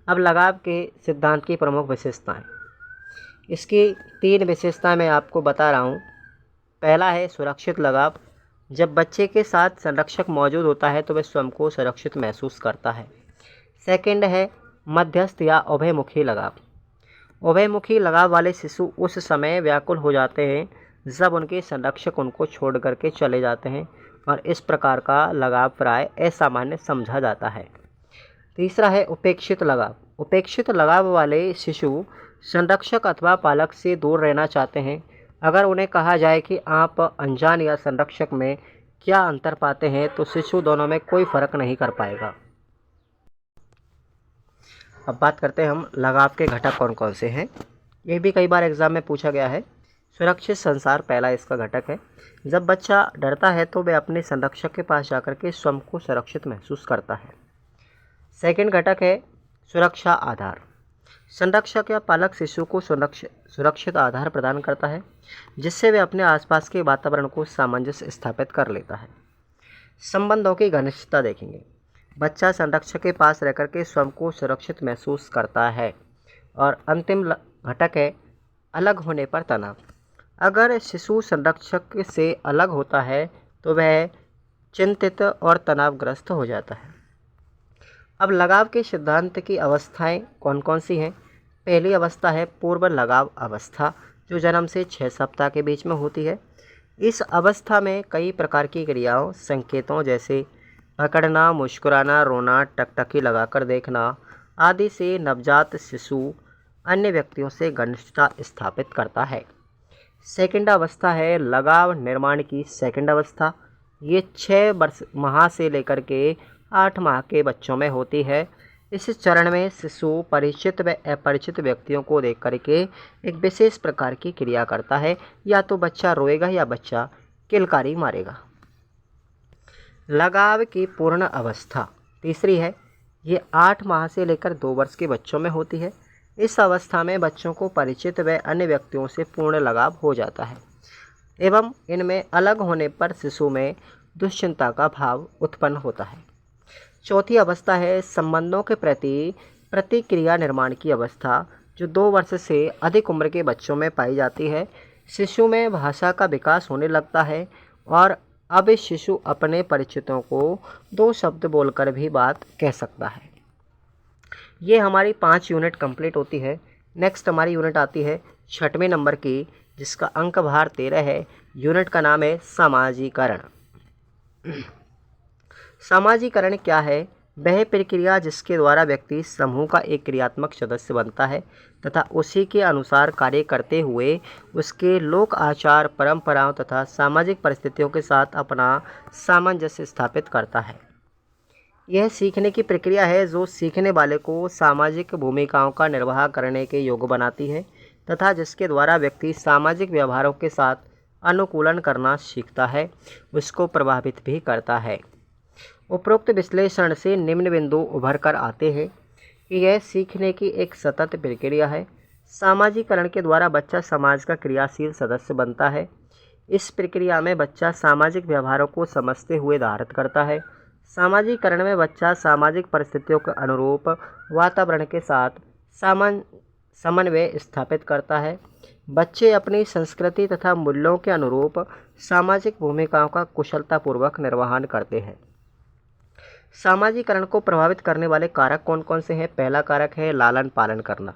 अब लगाव के सिद्धांत की प्रमुख विशेषताएं। इसकी 3 विशेषताएं मैं आपको बता रहा हूँ। पहला है सुरक्षित लगाव। जब बच्चे के साथ संरक्षक मौजूद होता है तो वह स्वयं को सुरक्षित महसूस करता है। सेकंड है मध्यस्थ या उभयमुखी लगाव। उभयमुखी लगाव वाले शिशु उस समय व्याकुल हो जाते हैं जब उनके संरक्षक उनको छोड़ करके चले जाते हैं और इस प्रकार का लगाव प्राय असामान्य समझा जाता है। तीसरा है उपेक्षित लगाव। उपेक्षित लगाव वाले शिशु संरक्षक अथवा पालक से दूर रहना चाहते हैं। अगर उन्हें कहा जाए कि आप अनजान या संरक्षक में क्या अंतर पाते हैं तो शिशु दोनों में कोई फर्क नहीं कर पाएगा। अब बात करते हैं हम लगाव के घटक कौन कौन से हैं। ये भी कई बार एग्जाम में पूछा गया है। सुरक्षित संसार पहला इसका घटक है। जब बच्चा डरता है तो वह अपने संरक्षक के पास जाकर के स्वयं को सुरक्षित महसूस करता है। सेकंड घटक है सुरक्षा आधार। संरक्षक या पालक शिशु को सुरक्षित आधार प्रदान करता है जिससे वे अपने आसपास के वातावरण को सामंजस्य स्थापित कर लेता है। संबंधों की घनिष्ठता देखेंगे। बच्चा संरक्षक के पास रहकर के स्वयं को सुरक्षित महसूस करता है। और अंतिम घटक है अलग होने पर तनाव। अगर शिशु संरक्षक से अलग होता है तो वह चिंतित और तनावग्रस्त हो जाता है। अब लगाव के सिद्धांत की अवस्थाएं कौन कौन सी हैं। पहली अवस्था है पूर्व लगाव अवस्था, जो जन्म से 6 सप्ताह के बीच में होती है। इस अवस्था में कई प्रकार की क्रियाओं संकेतों जैसे पकड़ना, मुस्कुराना, रोना, टकटकी लगाकर देखना आदि से नवजात शिशु अन्य व्यक्तियों से घनिष्ठता स्थापित करता है। सेकंड अवस्था है लगाव निर्माण की सेकंड अवस्था। ये 6 माह से लेकर के 8 माह के बच्चों में होती है। इस चरण में शिशु परिचित व अपरिचित व्यक्तियों को देख करके एक विशेष प्रकार की क्रिया करता है। या तो बच्चा रोएगा या बच्चा किलकारी मारेगा। लगाव की पूर्ण अवस्था तीसरी है। ये 8 माह से लेकर 2 वर्ष के बच्चों में होती है। इस अवस्था में बच्चों को परिचित व अन्य व्यक्तियों से पूर्ण लगाव हो जाता है एवं इनमें अलग होने पर शिशु में दुश्चिंता का भाव उत्पन्न होता है। चौथी अवस्था है संबंधों के प्रति प्रतिक्रिया निर्माण की अवस्था, जो 2 वर्ष से अधिक उम्र के बच्चों में पाई जाती है। शिशु में भाषा का विकास होने लगता है और अब इस शिशु अपने परिचितों को 2 शब्द बोलकर भी बात कह सकता है। ये हमारी 5 यूनिट कंप्लीट होती है। नेक्स्ट हमारी यूनिट आती है 6वें नंबर की, जिसका अंक भार 13 है। यूनिट का नाम है समाजीकरण। समाजीकरण क्या है? वह प्रक्रिया जिसके द्वारा व्यक्ति समूह का एक क्रियात्मक सदस्य बनता है तथा उसी के अनुसार कार्य करते हुए उसके लोक आचार, परंपराओं तथा सामाजिक परिस्थितियों के साथ अपना सामंजस्य स्थापित करता है। यह सीखने की प्रक्रिया है जो सीखने वाले को सामाजिक भूमिकाओं का निर्वाह करने के योग्य बनाती है तथा जिसके द्वारा व्यक्ति सामाजिक व्यवहारों के साथ अनुकूलन करना सीखता है, उसको प्रभावित भी करता है। उपरोक्त विश्लेषण से निम्न बिंदु उभर कर आते हैं कि यह सीखने की एक सतत प्रक्रिया है। सामाजिकरण के द्वारा बच्चा समाज का क्रियाशील सदस्य बनता है। इस प्रक्रिया में बच्चा सामाजिक व्यवहारों को समझते हुए धारित करता है। सामाजिकरण में बच्चा सामाजिक परिस्थितियों के अनुरूप वातावरण के साथ समन्वय स्थापित करता है। बच्चे अपनी संस्कृति तथा मूल्यों के अनुरूप सामाजिक भूमिकाओं का कुशलतापूर्वक निर्वहन करते हैं। सामाजिकरण को प्रभावित करने वाले कारक कौन कौन से हैं? पहला कारक है लालन पालन करना।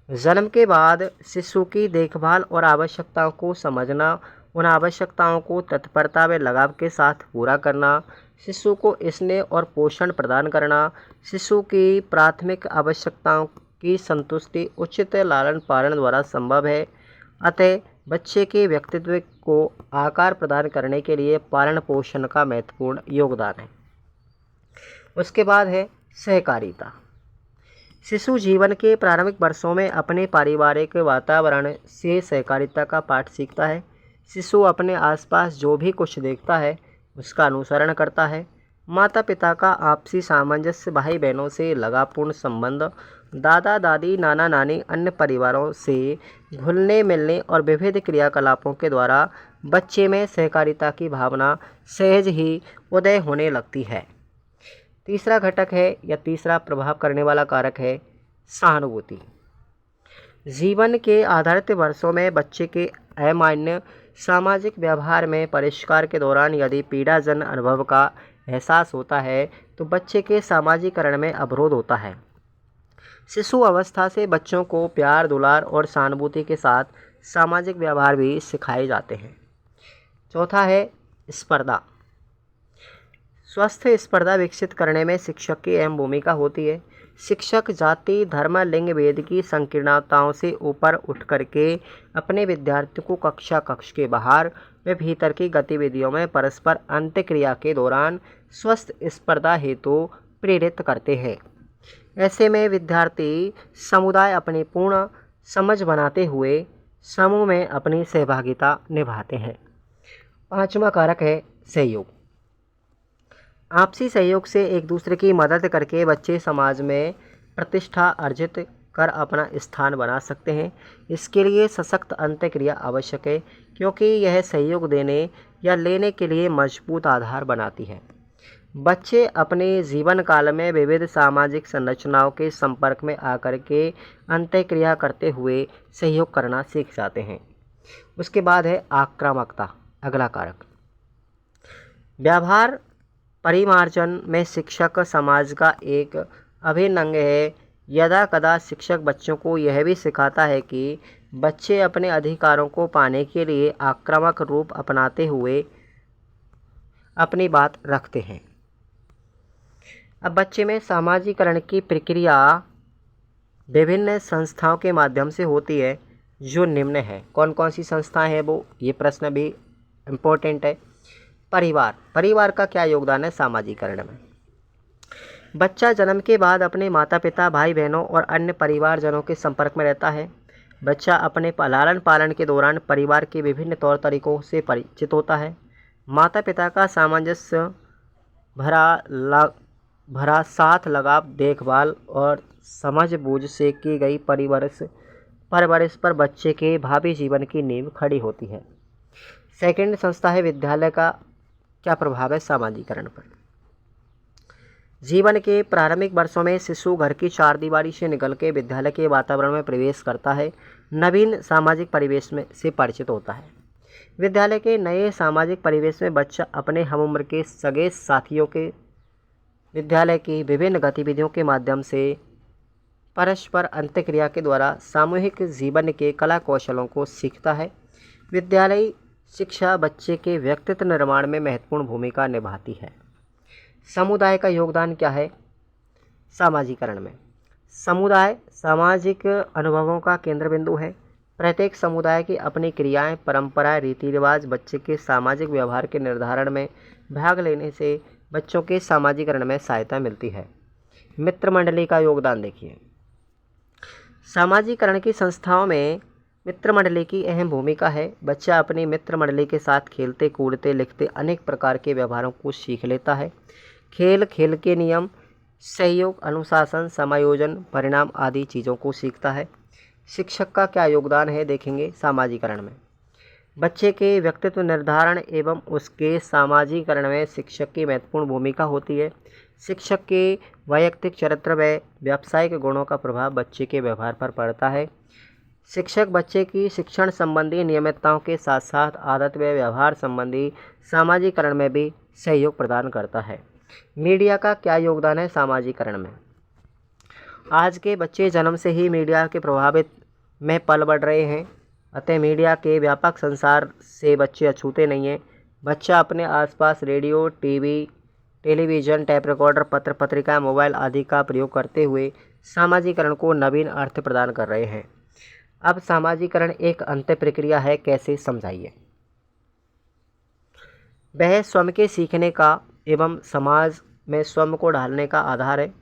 जन्म के बाद शिशु की देखभाल और आवश्यकताओं को समझना, उन आवश्यकताओं को तत्परता व लगाव के साथ पूरा करना, शिशु को स्नेह और पोषण प्रदान करना, शिशु की प्राथमिक आवश्यकताओं की संतुष्टि उचित लालन पालन द्वारा संभव है। अतः बच्चे के व्यक्तित्व को आकार प्रदान करने के लिए पालन पोषण का महत्वपूर्ण योगदान है। उसके बाद है सहकारिता। शिशु जीवन के प्रारंभिक वर्षों में अपने पारिवारिक वातावरण से सहकारिता का पाठ सीखता है। शिशु अपने आसपास जो भी कुछ देखता है उसका अनुसरण करता है। माता पिता का आपसी सामंजस्य, भाई बहनों से लगावपूर्ण संबंध दादा दादी नाना नानी अन्य परिवारों से घुलने मिलने और विविध क्रियाकलापों के द्वारा बच्चे में सहकारिता की भावना सहज ही उदय होने लगती है। तीसरा घटक है या तीसरा प्रभाव करने वाला कारक है सहानुभूति। जीवन के आधारित वर्षों में बच्चे के अमान्य सामाजिक व्यवहार में परिष्कार के दौरान यदि पीड़ाजनक अनुभव का एहसास होता है तो बच्चे के सामाजिकरण में अवरोध होता है। शिशु अवस्था से बच्चों को प्यार दुलार और सहानुभूति के साथ सामाजिक व्यवहार भी सिखाए जाते हैं। चौथा है स्पर्धा। स्वस्थ स्पर्धा विकसित करने में शिक्षक की अहम भूमिका होती है। शिक्षक जाति धर्म लिंग भेद की संकीर्णताओं से ऊपर उठ करके अपने विद्यार्थियों को कक्षा कक्ष के बाहर व भीतर की गतिविधियों में परस्पर अंतःक्रिया के दौरान स्वस्थ स्पर्धा हेतु प्रेरित करते हैं। ऐसे में विद्यार्थी समुदाय अपनी पूर्ण समझ बनाते हुए समूह में अपनी सहभागिता निभाते हैं। पांचवा कारक है सहयोग। आपसी सहयोग से एक दूसरे की मदद करके बच्चे समाज में प्रतिष्ठा अर्जित कर अपना स्थान बना सकते हैं। इसके लिए सशक्त अंतःक्रिया आवश्यक है क्योंकि यह सहयोग देने या लेने के लिए मजबूत आधार बनाती है। बच्चे अपने जीवन काल में विविध सामाजिक संरचनाओं के संपर्क में आकर के अंतःक्रिया करते हुए सहयोग करना सीख जाते हैं। उसके बाद है आक्रामकता, अगला कारक। व्यवहार परिमार्जन में शिक्षक समाज का एक अभिन्न अंग है। यदा कदा शिक्षक बच्चों को यह भी सिखाता है कि बच्चे अपने अधिकारों को पाने के लिए आक्रामक रूप अपनाते हुए अपनी बात रखते हैं। अब बच्चे में सामाजिकरण की प्रक्रिया विभिन्न संस्थाओं के माध्यम से होती है जो निम्न है। कौन कौन सी संस्थाएं हैं वो, ये प्रश्न भी इम्पोर्टेंट है। परिवार का क्या योगदान है सामाजिकरण में। बच्चा जन्म के बाद अपने माता पिता भाई बहनों और अन्य परिवारजनों के संपर्क में रहता है। बच्चा अपने लालन पालन के दौरान परिवार के विभिन्न तौर तरीकों से परिचित होता है। माता पिता का सामंजस्य भरा साथ लगाव देखभाल और समझ बूझ से की गई परवरिश पर बच्चे के भावी जीवन की नींव खड़ी होती है। सेकंड संस्था है विद्यालय का क्या प्रभाव है सामाजिकरण पर। जीवन के प्रारंभिक वर्षों में शिशु घर की चारदीवारी से निकल के विद्यालय के वातावरण में प्रवेश करता है, नवीन सामाजिक परिवेश में से परिचित होता है। विद्यालय के नए सामाजिक परिवेश में बच्चा अपने हमउम्र के सगे साथियों के विद्यालय की विभिन्न गतिविधियों के माध्यम से परस्पर अंतःक्रिया के द्वारा सामूहिक जीवन के कला कौशलों को सीखता है। विद्यालय शिक्षा बच्चे के व्यक्तित्व निर्माण में महत्वपूर्ण भूमिका निभाती है। समुदाय का योगदान क्या है सामाजिकरण में। समुदाय सामाजिक अनुभवों का केंद्र बिंदु है। प्रत्येक समुदाय की अपनी क्रियाएं परंपराएं रीति रिवाज बच्चे के सामाजिक व्यवहार के निर्धारण में भाग लेने से बच्चों के सामाजिकरण में सहायता मिलती है। मित्र मंडली का योगदान देखिए। सामाजिकरण की संस्थाओं में मित्र मंडली की अहम भूमिका है। बच्चा अपनी मित्र मंडली के साथ खेलते कूदते लिखते अनेक प्रकार के व्यवहारों को सीख लेता है। खेल के नियम, सहयोग, अनुशासन, समायोजन, परिणाम आदि चीज़ों को सीखता है। शिक्षक का क्या योगदान है देखेंगे सामाजिकरण में। बच्चे के व्यक्तित्व निर्धारण एवं उसके सामाजिकरण में शिक्षक की महत्वपूर्ण भूमिका होती है। शिक्षक के वैयक्तिक चरित्र व व्यावसायिक गुणों का प्रभाव बच्चे के व्यवहार पर पड़ता है। शिक्षक बच्चे की शिक्षण संबंधी नियमितताओं के साथ साथ आदत व व्यवहार संबंधी सामाजिकरण में भी सहयोग प्रदान करता है। मीडिया का क्या योगदान है सामाजिकरण में। आज के बच्चे जन्म से ही मीडिया के प्रभावित में पल बढ़ रहे हैं, अतः मीडिया के व्यापक संसार से बच्चे अछूते नहीं हैं। बच्चा अपने आसपास रेडियो, टेलीविज़न, टेप रिकॉर्डर, पत्र पत्रिका, मोबाइल आदि का प्रयोग करते हुए सामाजिकरण को नवीन अर्थ प्रदान कर रहे हैं। अब सामाजिकरण एक अंत प्रक्रिया है, कैसे समझाइए। वह स्वयं के सीखने का एवं समाज में स्वयं को ढालने का आधार है।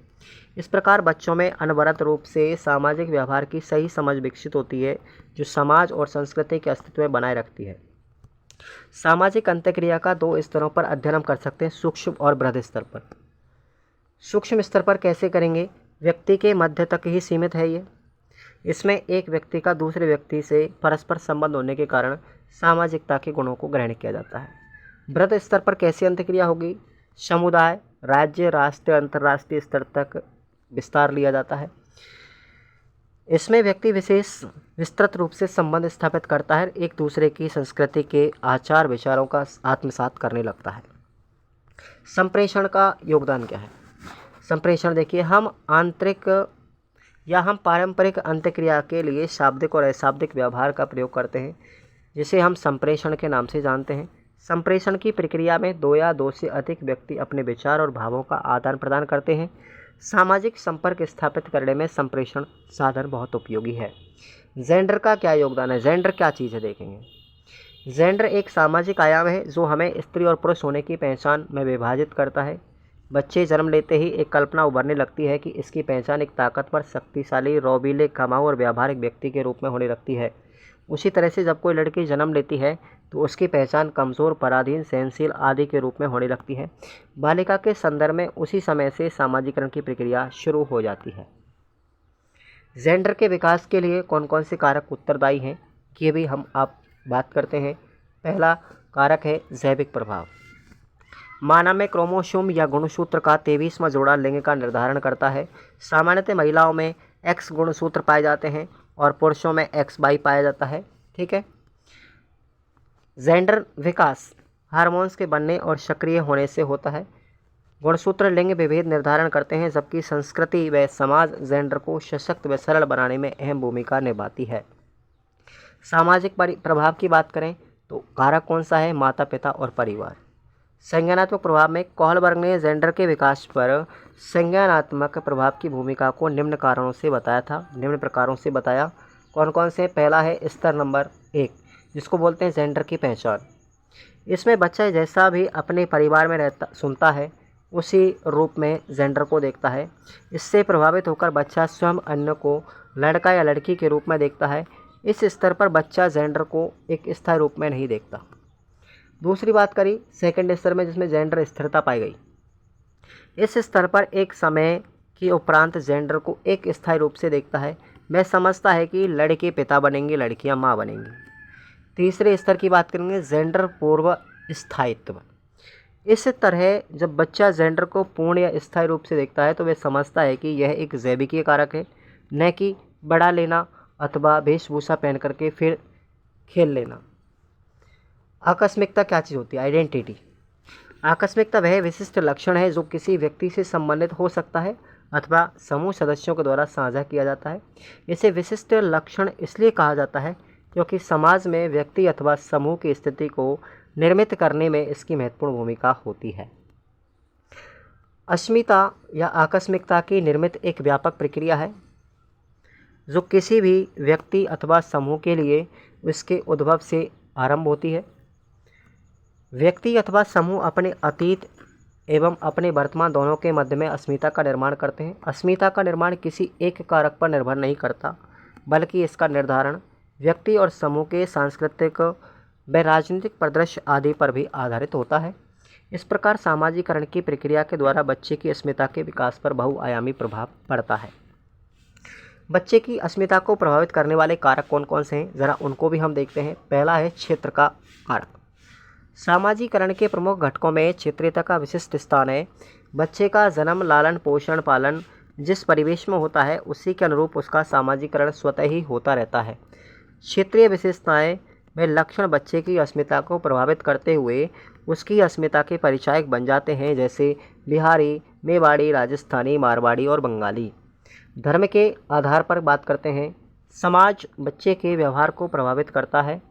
इस प्रकार बच्चों में अनवरत रूप से सामाजिक व्यवहार की सही समझ विकसित होती है जो समाज और संस्कृति के अस्तित्व में बनाए रखती है। सामाजिक अंतःक्रिया का दो स्तरों पर अध्ययन हम कर सकते हैं, सूक्ष्म और बृहद स्तर पर। सूक्ष्म स्तर पर कैसे करेंगे। व्यक्ति के मध्य तक ही सीमित है ये। इसमें एक व्यक्ति का दूसरे व्यक्ति से परस्पर संबंध होने के कारण सामाजिकता के गुणों को ग्रहण किया जाता है। बृहद स्तर पर कैसी अंतक्रिया होगी? समुदाय, राज्य, राष्ट्रीय, अंतर्राष्ट्रीय स्तर तक विस्तार लिया जाता है। इसमें व्यक्ति विशेष विस्तृत रूप से संबंध स्थापित करता है, एक दूसरे की संस्कृति के आचार विचारों का आत्मसात करने लगता है। संप्रेषण का योगदान क्या है? संप्रेषण देखिए, हम पारंपरिक अंतक्रिया के लिए शाब्दिक और अशाब्दिक व्यवहार का प्रयोग करते हैं, जिसे हम संप्रेषण के नाम से जानते हैं। संप्रेषण की प्रक्रिया में दो या दो से अधिक व्यक्ति अपने विचार और भावों का आदान प्रदान करते हैं। सामाजिक संपर्क स्थापित करने में संप्रेषण साधन बहुत उपयोगी है। जेंडर का क्या योगदान है? जेंडर क्या चीज़ है देखेंगे। जेंडर एक सामाजिक आयाम है जो हमें स्त्री और पुरुष होने की पहचान में विभाजित करता है। बच्चे जन्म लेते ही एक कल्पना उभरने लगती है कि इसकी पहचान एक ताकतवर, शक्तिशाली, रौबीले, कमाऊ और व्यावहारिक व्यक्ति के रूप में होने लगती है। उसी तरह से जब कोई लड़की जन्म लेती है तो उसकी पहचान कमज़ोर, पराधीन, सहनशील आदि के रूप में होने लगती है। बालिका के संदर्भ में उसी समय से सामाजिकरण की प्रक्रिया शुरू हो जाती है। जेंडर के विकास के लिए कौन कौन से कारक उत्तरदायी हैं, ये भी आप बात करते हैं। पहला कारक है जैविक प्रभाव। मानव में क्रोमोसोम या गुणसूत्र का 23वां जोड़ा लिंग का निर्धारण करता है। सामान्यतः महिलाओं में एक्स गुणसूत्र पाए जाते हैं और पुरुषों में XY पाया जाता है। ठीक है। जेंडर विकास हार्मोन्स के बनने और सक्रिय होने से होता है। गुणसूत्र लिंग विभेद निर्धारण करते हैं, जबकि संस्कृति व समाज जेंडर को सशक्त व सरल बनाने में अहम भूमिका निभाती है। सामाजिक प्रभाव की बात करें तो कारक कौन सा है? माता पिता और परिवार। संज्ञानात्मक प्रभाव में कोहलबर्ग ने जेंडर के विकास पर संज्ञानात्मक प्रभाव की भूमिका को निम्न प्रकारों से बताया। कौन कौन से? पहला है स्तर नंबर 1, जिसको बोलते हैं जेंडर की पहचान। इसमें बच्चा जैसा भी अपने परिवार में सुनता है उसी रूप में जेंडर को देखता है। इससे प्रभावित होकर बच्चा स्वयं अन्य को लड़का या लड़की के रूप में देखता है। इस स्तर पर बच्चा जेंडर को एक स्थायी रूप में नहीं देखता। दूसरी बात करी सेकंड स्तर में, जिसमें जेंडर स्थिरता पाई गई। इस स्तर पर एक समय के उपरांत जेंडर को एक स्थायी रूप से देखता है। वह समझता है कि लड़के पिता बनेंगे, लड़कियां माँ बनेंगी। तीसरे स्तर की बात करेंगे, जेंडर पूर्व स्थायित्व। इस तरह जब बच्चा जेंडर को पूर्ण या स्थायी रूप से देखता है तो वह समझता है कि यह एक जैविकीय कारक है, न कि बड़ा लेना अथवा वेशभूषा पहन करके फिर खेल लेना। आकस्मिकता क्या चीज़ होती है? आइडेंटिटी। आकस्मिकता वह विशिष्ट लक्षण है जो किसी व्यक्ति से संबंधित हो सकता है अथवा समूह सदस्यों के द्वारा साझा किया जाता है। इसे विशिष्ट लक्षण इसलिए कहा जाता है क्योंकि समाज में व्यक्ति अथवा समूह की स्थिति को निर्मित करने में इसकी महत्वपूर्ण भूमिका होती है। अस्मिता या आकस्मिकता की निर्मित एक व्यापक प्रक्रिया है जो किसी भी व्यक्ति अथवा समूह के लिए उसके उद्भव से आरंभ होती है। व्यक्ति अथवा समूह अपने अतीत एवं अपने वर्तमान दोनों के मध्य में अस्मिता का निर्माण करते हैं। अस्मिता का निर्माण किसी एक कारक पर निर्भर नहीं करता, बल्कि इसका निर्धारण व्यक्ति और समूह के सांस्कृतिक व राजनीतिक परिदृश्य आदि पर भी आधारित होता है। इस प्रकार सामाजिकरण की प्रक्रिया के द्वारा बच्चे की अस्मिता के विकास पर बहुआयामी प्रभाव पड़ता है। बच्चे की अस्मिता को प्रभावित करने वाले कारक कौन कौन से हैं, ज़रा उनको भी हम देखते हैं। पहला है क्षेत्र का कारक। सामाजिकरण के प्रमुख घटकों में क्षेत्रीयता का विशिष्ट स्थान है। बच्चे का जन्म, लालन, पोषण, पालन जिस परिवेश में होता है उसी के अनुरूप उसका सामाजिकरण स्वतः ही होता रहता है। क्षेत्रीय विशेषताएं व लक्षण बच्चे की अस्मिता को प्रभावित करते हुए उसकी अस्मिता के परिचायक बन जाते हैं, जैसे बिहारी, मेवाड़ी, राजस्थानी, मारवाड़ी और बंगाली। धर्म के आधार पर बात करते हैं। समाज बच्चे के व्यवहार को प्रभावित करता है।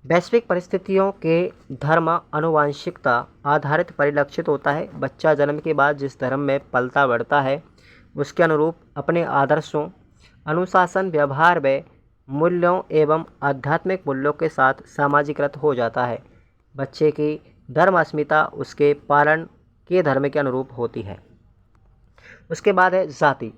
वैश्विक परिस्थितियों के धर्म आनुवंशिकता आधारित परिलक्षित होता है। बच्चा जन्म के बाद जिस धर्म में पलता बढ़ता है उसके अनुरूप अपने आदर्शों, अनुशासन, व्यवहार व मूल्यों एवं आध्यात्मिक मूल्यों के साथ सामाजिकृत हो जाता है। बच्चे की धर्म अस्मिता उसके पालन के धर्म के अनुरूप होती है। उसके बाद है जाति।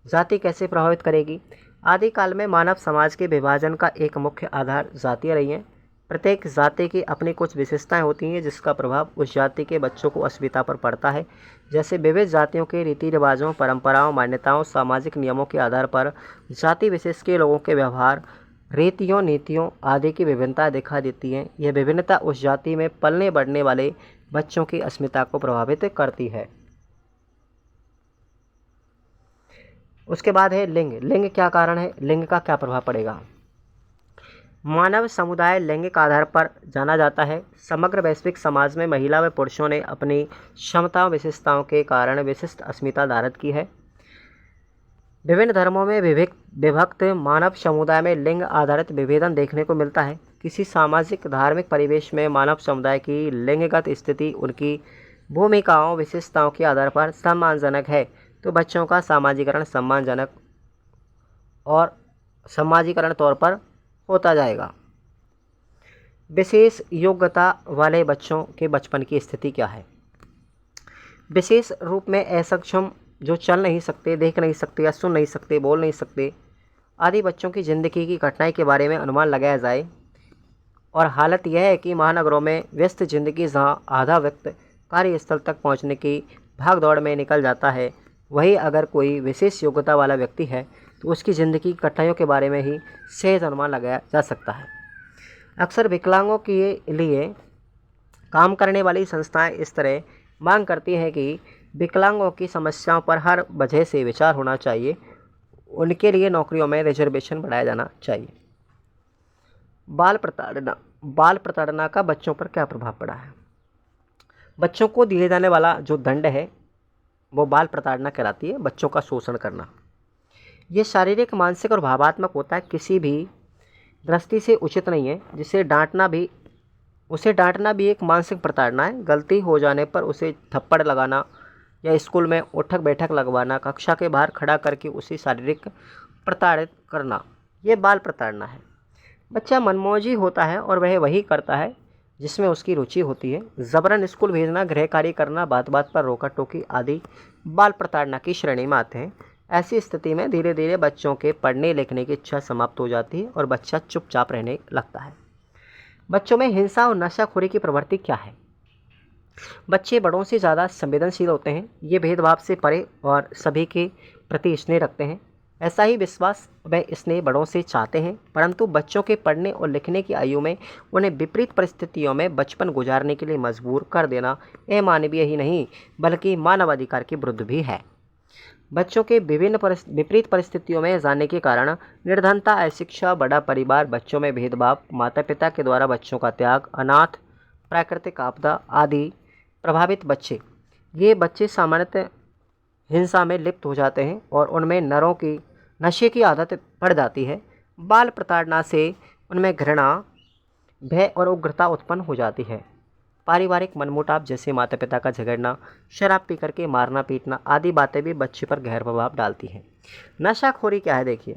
जाति कैसे प्रभावित करेगी? आदिकाल में मानव समाज के विभाजन का एक मुख्य आधार जातियाँ रही हैं। प्रत्येक जाति की अपनी कुछ विशेषताएं होती हैं जिसका प्रभाव उस जाति के बच्चों को अस्मिता पर पड़ता है। जैसे विविध जातियों के रीति रिवाजों, परंपराओं, मान्यताओं, सामाजिक नियमों के आधार पर जाति विशेष के लोगों के व्यवहार, रीतियों, नीतियों आदि की विभिन्नता दिखा देती हैं। यह विभिन्नता उस जाति में पलने बढ़ने वाले बच्चों की अस्मिता को प्रभावित करती है। उसके बाद है लिंग। लिंग क्या कारण है, लिंग का क्या प्रभाव पड़ेगा। मानव समुदाय लैंगिक आधार पर जाना जाता है। समग्र वैश्विक समाज में महिला व पुरुषों ने अपनी क्षमताओं, विशेषताओं के कारण विशिष्ट अस्मिता धारण की है। विभिन्न धर्मों में विभक्त मानव समुदाय में लिंग आधारित विभेदन देखने को मिलता है। किसी सामाजिक धार्मिक परिवेश में मानव समुदाय की लिंगगत स्थिति उनकी भूमिकाओं, विशेषताओं के आधार पर सम्मानजनक है, तो बच्चों का सामाजिकरण सम्मानजनक और सामाजिकरण तौर पर होता जाएगा। विशेष योग्यता वाले बच्चों के बचपन की स्थिति क्या है। विशेष रूप में असक्षम, जो चल नहीं सकते, देख नहीं सकते या सुन नहीं सकते, बोल नहीं सकते आदि बच्चों की ज़िंदगी की कठिनाई के बारे में अनुमान लगाया जाए। और हालत यह है कि महानगरों में व्यस्त जिंदगी जहाँ आधा वक्त कार्यस्थल तक पहुँचने की भाग दौड़ में निकल जाता है, वही अगर कोई विशेष योग्यता वाला व्यक्ति है तो उसकी ज़िंदगी की कठिनाइयों के बारे में ही सहज अनुमान लगाया जा सकता है। अक्सर विकलांगों के लिए काम करने वाली संस्थाएं इस तरह मांग करती हैं कि विकलांगों की समस्याओं पर हर वजह से विचार होना चाहिए, उनके लिए नौकरियों में रिजर्वेशन बढ़ाया जाना चाहिए। बाल प्रताड़ना। बाल प्रताड़ना का बच्चों पर क्या प्रभाव पड़ा है। बच्चों को दिए जाने वाला जो दंड है वो बाल प्रताड़ना कहलाती है, बच्चों का शोषण करना। ये शारीरिक, मानसिक और भावात्मक होता है, किसी भी दृष्टि से उचित नहीं है। उसे डांटना भी एक मानसिक प्रताड़ना है। गलती हो जाने पर उसे थप्पड़ लगाना या स्कूल में उठक बैठक लगवाना, कक्षा के बाहर खड़ा करके उसे शारीरिक प्रताड़ित करना, ये बाल प्रताड़ना है। बच्चा मनमौजी होता है और वह वही करता है जिसमें उसकी रुचि होती है। ज़बरन स्कूल भेजना, गृह कार्य करना, बात बात पर रोका टोकी आदि बाल प्रताड़ना की श्रेणी में आते हैं। ऐसी स्थिति में धीरे धीरे बच्चों के पढ़ने लिखने की इच्छा समाप्त हो जाती है और बच्चा चुपचाप रहने लगता है। बच्चों में हिंसा और नशाखोरी की प्रवृत्ति क्या है। बच्चे बड़ों से ज़्यादा संवेदनशील होते हैं, ये भेदभाव से परे और सभी के प्रति स्नेह रखते हैं। ऐसा ही विश्वास व स्नेह बड़ों से चाहते हैं, परंतु बच्चों के पढ़ने और लिखने की आयु में उन्हें विपरीत परिस्थितियों में बचपन गुजारने के लिए मजबूर कर देना अमानवीय ही नहीं बल्कि मानवाधिकार के विरुद्ध भी है। बच्चों के विपरीत परिस्थितियों में जाने के कारण निर्धनता, अशिक्षा, बड़ा परिवार, बच्चों में भेदभाव, माता पिता के द्वारा बच्चों का त्याग, अनाथ, प्राकृतिक आपदा आदि प्रभावित बच्चे, ये बच्चे सामान्यतः हिंसा में लिप्त हो जाते हैं और उनमें नशे की आदत पड़ जाती है। बाल प्रताड़ना से उनमें घृणा, भय और उग्रता उत्पन्न हो जाती है। पारिवारिक मनमुटाव जैसे माता पिता का झगड़ना, शराब पी करके मारना पीटना आदि बातें भी बच्चे पर गहरा प्रभाव डालती हैं। नशाखोरी क्या है देखिए।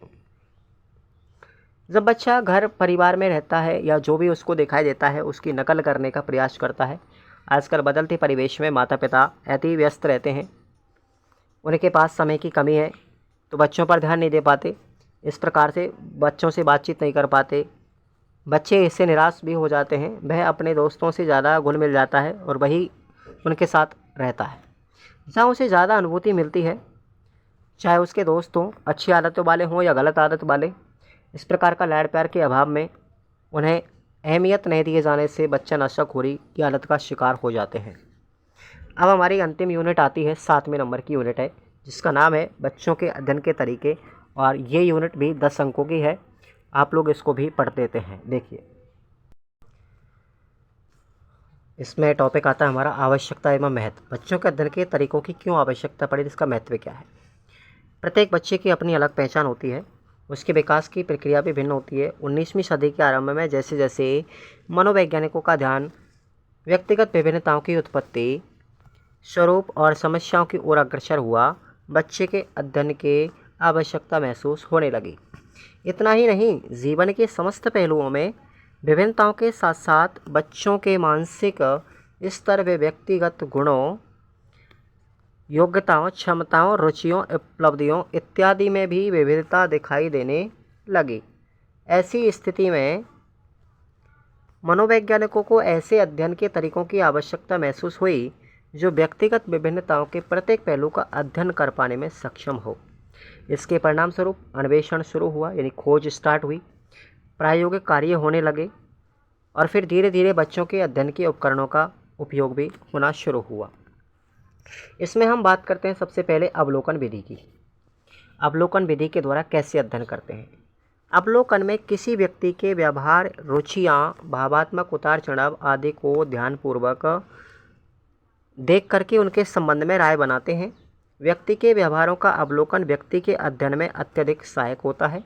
जब बच्चा घर परिवार में रहता है या जो भी उसको दिखाई देता है उसकी नकल करने का प्रयास करता है। आजकल बदलते परिवेश में माता पिता अति व्यस्त रहते हैं, उनके पास समय की कमी है तो बच्चों पर ध्यान नहीं दे पाते। इस प्रकार से बच्चों से बातचीत नहीं कर पाते। बच्चे इससे निराश भी हो जाते हैं। वह अपने दोस्तों से ज़्यादा घुल मिल जाता है और वही उनके साथ रहता है जहाँ उसे ज़्यादा अनुभूति मिलती है, चाहे उसके दोस्त हों अच्छी आदतों वाले हों या गलत आदत वाले। इस प्रकार का लाड़ प्यार के अभाव में उन्हें अहमियत नहीं दिए जाने से बच्चा नशाखोरी की आदत का शिकार हो जाते हैं। अब हमारी अंतिम यूनिट आती है, 7वें नंबर की यूनिट है जिसका नाम है बच्चों के अध्ययन के तरीके, और ये यूनिट भी 10 अंकों की है। आप लोग इसको भी पढ़ देते हैं। देखिए इसमें टॉपिक आता है हमारा आवश्यकता एवं महत्व। बच्चों के अध्ययन के तरीकों की क्यों आवश्यकता पड़ी, इसका महत्व क्या है। प्रत्येक बच्चे की अपनी अलग पहचान होती है, उसके विकास की प्रक्रिया भी भिन्न होती है। 19वीं सदी के आरंभ में जैसे जैसे मनोवैज्ञानिकों का ध्यान व्यक्तिगत विभिन्नताओं की उत्पत्ति, स्वरूप और समस्याओं की ओर अग्रसर हुआ, बच्चे के अध्ययन की आवश्यकता महसूस होने लगी। इतना ही नहीं, जीवन के समस्त पहलुओं में विभिन्नताओं के साथ साथ बच्चों के मानसिक स्तर व व्यक्तिगत गुणों, योग्यताओं, क्षमताओं, रुचियों, उपलब्धियों इत्यादि में भी विविधता दिखाई देने लगी। ऐसी स्थिति में मनोवैज्ञानिकों को ऐसे अध्ययन के तरीकों की आवश्यकता महसूस हुई जो व्यक्तिगत विभिन्नताओं के प्रत्येक पहलू का अध्ययन कर पाने में सक्षम हो। इसके परिणाम स्वरूप अन्वेषण शुरू हुआ, यानी खोज स्टार्ट हुई, प्रायोगिक कार्य होने लगे और फिर धीरे धीरे बच्चों के अध्ययन के उपकरणों का उपयोग भी होना शुरू हुआ। इसमें हम बात करते हैं सबसे पहले अवलोकन विधि की। अवलोकन विधि के द्वारा कैसे अध्ययन करते हैं। अवलोकन में किसी व्यक्ति के व्यवहार, रुचियाँ, भावात्मक उतार चढ़ाव आदि को ध्यानपूर्वक देख करके उनके संबंध में राय बनाते हैं। व्यक्ति के व्यवहारों का अवलोकन व्यक्ति के अध्ययन में अत्यधिक सहायक होता है।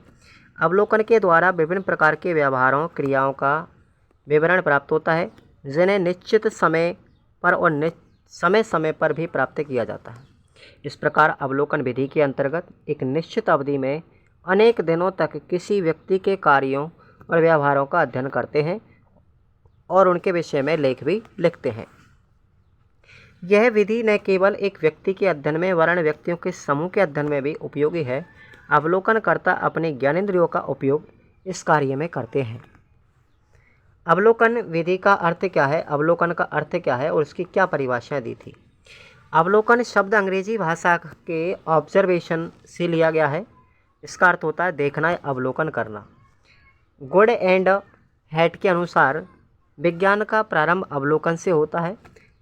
अवलोकन के द्वारा विभिन्न प्रकार के व्यवहारों, क्रियाओं का विवरण प्राप्त होता है, जिन्हें निश्चित समय पर और समय समय पर भी प्राप्त किया जाता है। इस प्रकार अवलोकन विधि के अंतर्गत एक निश्चित अवधि में अनेक दिनों तक किसी व्यक्ति के कार्यों और व्यवहारों का अध्ययन करते हैं और उनके विषय में लेख भी लिखते हैं। यह विधि न केवल एक व्यक्ति के अध्ययन में वरन व्यक्तियों के समूह के अध्ययन में भी उपयोगी है। अवलोकनकर्ता अपने ज्ञानेंद्रियों का उपयोग इस कार्य में करते हैं। अवलोकन विधि का अर्थ क्या है, अवलोकन का अर्थ क्या है और उसकी क्या परिभाषाएं दी थी। अवलोकन शब्द अंग्रेजी भाषा के ऑब्जर्वेशन से लिया गया है। इसका अर्थ होता है देखना या अवलोकन करना। गुड एंड हैट के अनुसार विज्ञान का प्रारंभ अवलोकन से होता है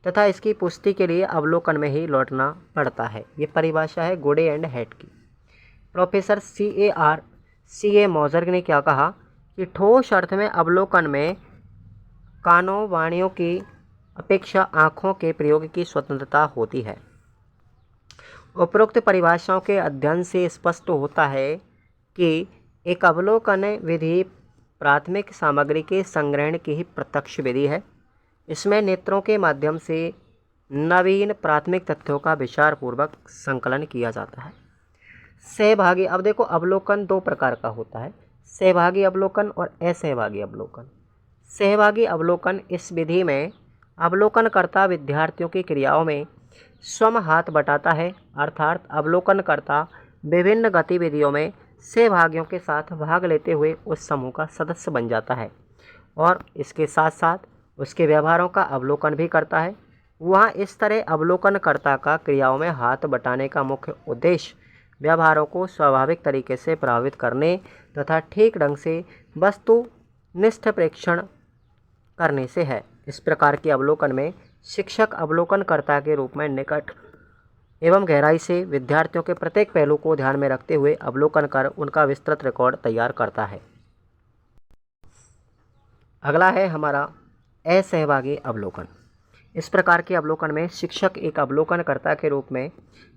तथा इसकी पुष्टि के लिए अवलोकन में ही लौटना पड़ता है। ये परिभाषा है गुड एंड हैट की। Professor C.A. मॉजर ने क्या कहा कि ठोस अर्थ में अवलोकन में कानों, वाणियों की अपेक्षा आँखों के प्रयोग की स्वतंत्रता होती है। उपरोक्त परिभाषाओं के अध्ययन से स्पष्ट होता है कि एक अवलोकन विधि प्राथमिक सामग्री के संग्रहण की ही प्रत्यक्ष विधि है। इसमें नेत्रों के माध्यम से नवीन प्राथमिक तथ्यों का विचारपूर्वक संकलन किया जाता है। सहभागी, अब देखो अवलोकन दो प्रकार का होता है, सहभागी अवलोकन और असहभागी अवलोकन। सहभागी अवलोकन, इस विधि में अवलोकनकर्ता विद्यार्थियों की क्रियाओं में स्वयं हाथ बटाता है, अर्थात अवलोकनकर्ता विभिन्न गतिविधियों में सहभागियों के साथ भाग लेते हुए उस समूह का सदस्य बन जाता है और इसके साथ साथ उसके व्यवहारों का अवलोकन भी करता है। वहाँ इस तरह अवलोकनकर्ता का क्रियाओं में हाथ बटाने का मुख्य उद्देश्य व्यवहारों को स्वाभाविक तरीके से प्रभावित करने तथा ठीक ढंग से वस्तुनिष्ठ प्रेक्षण करने से है। इस प्रकार के अवलोकन में शिक्षक अवलोकनकर्ता के रूप में निकट एवं गहराई से विद्यार्थियों के प्रत्येक पहलू को ध्यान में रखते हुए अवलोकन कर उनका विस्तृत रिकॉर्ड तैयार करता है। अगला है हमारा असहभागी अवलोकन। इस प्रकार के अवलोकन में शिक्षक एक अवलोकनकर्ता के रूप में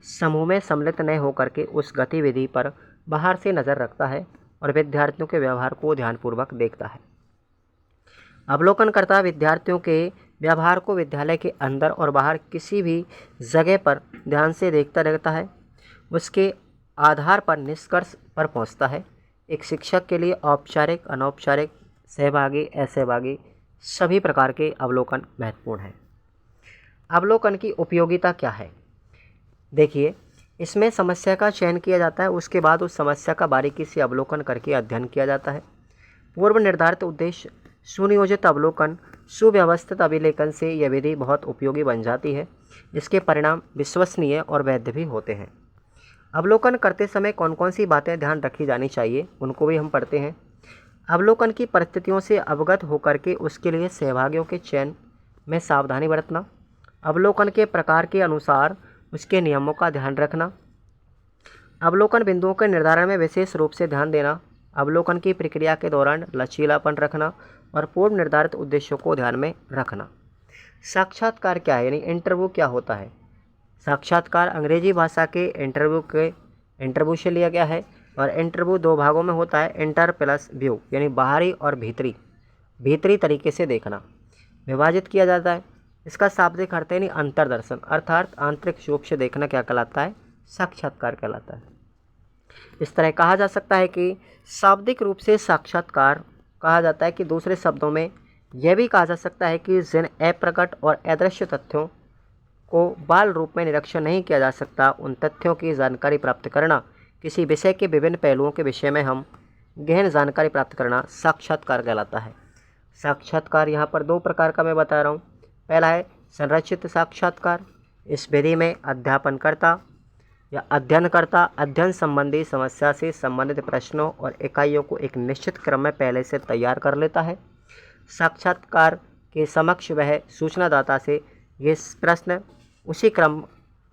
समूह में सम्मिलित न होकर के उस गतिविधि पर बाहर से नज़र रखता है और विद्यार्थियों के व्यवहार को ध्यानपूर्वक देखता है। अवलोकनकर्ता विद्यार्थियों के व्यवहार को विद्यालय के अंदर और बाहर किसी भी जगह पर ध्यान से देखता रहता है। उसके आधार पर निष्कर्ष पर पहुंचता है। एक शिक्षक के लिए औपचारिक, अनौपचारिक, सहभागी, असहभागी सभी प्रकार के अवलोकन महत्वपूर्ण हैं। अवलोकन की उपयोगिता क्या है? देखिए, इसमें समस्या का चयन किया जाता है, उसके बाद उस समस्या का बारीकी से अवलोकन करके अध्ययन किया जाता है। पूर्व निर्धारित उद्देश्य, सुनियोजित अवलोकन, सुव्यवस्थित अभिलेखन से यह विधि बहुत उपयोगी बन जाती है। इसके परिणाम विश्वसनीय और वैध भी होते हैं। अवलोकन करते समय कौन कौन सी बातें ध्यान रखी जानी चाहिए, उनको भी हम पढ़ते हैं। अवलोकन की परिस्थितियों से अवगत होकर के उसके लिए सहभागियों के चयन में सावधानी बरतना, अवलोकन के प्रकार के अनुसार उसके नियमों का ध्यान रखना, अवलोकन बिंदुओं के निर्धारण में विशेष रूप से ध्यान देना, अवलोकन की प्रक्रिया के दौरान लचीलापन रखना और पूर्व निर्धारित उद्देश्यों को ध्यान में रखना। साक्षात्कार क्या है, यानी इंटरव्यू क्या होता है? साक्षात्कार अंग्रेजी भाषा के इंटरव्यू से लिया गया है और इंटरव्यू दो भागों में होता है, इंटर प्लस व्यू, यानी बाहरी और भीतरी तरीके से देखना विभाजित किया जाता है। इसका शाब्दिक अर्थ है अंतर्दर्शन, अर्थात आंतरिक रूप से देखना क्या कहलाता है? साक्षात्कार कहलाता है। इस तरह कहा जा सकता है कि शाब्दिक रूप से साक्षात्कार कहा जाता है कि दूसरे शब्दों में यह भी कहा जा सकता है कि जिन अप्रकट और अदृश्य तथ्यों को बाल रूप में निरीक्षण नहीं किया जा सकता, उन तथ्यों की जानकारी प्राप्त करना, किसी विषय के विभिन्न पहलुओं के विषय में हम गहन जानकारी प्राप्त करना साक्षात्कार कहलाता है। साक्षात्कार यहाँ पर दो प्रकार का मैं बता रहा हूँ। पहला है संरचित साक्षात्कार। इस विधि में अध्यापनकर्ता या अध्ययनकर्ता अध्ययन संबंधी समस्या से संबंधित प्रश्नों और इकाइयों को एक निश्चित क्रम में पहले से तैयार कर लेता है। साक्षात्कार के समक्ष वह सूचनादाता से ये प्रश्न उसी क्रम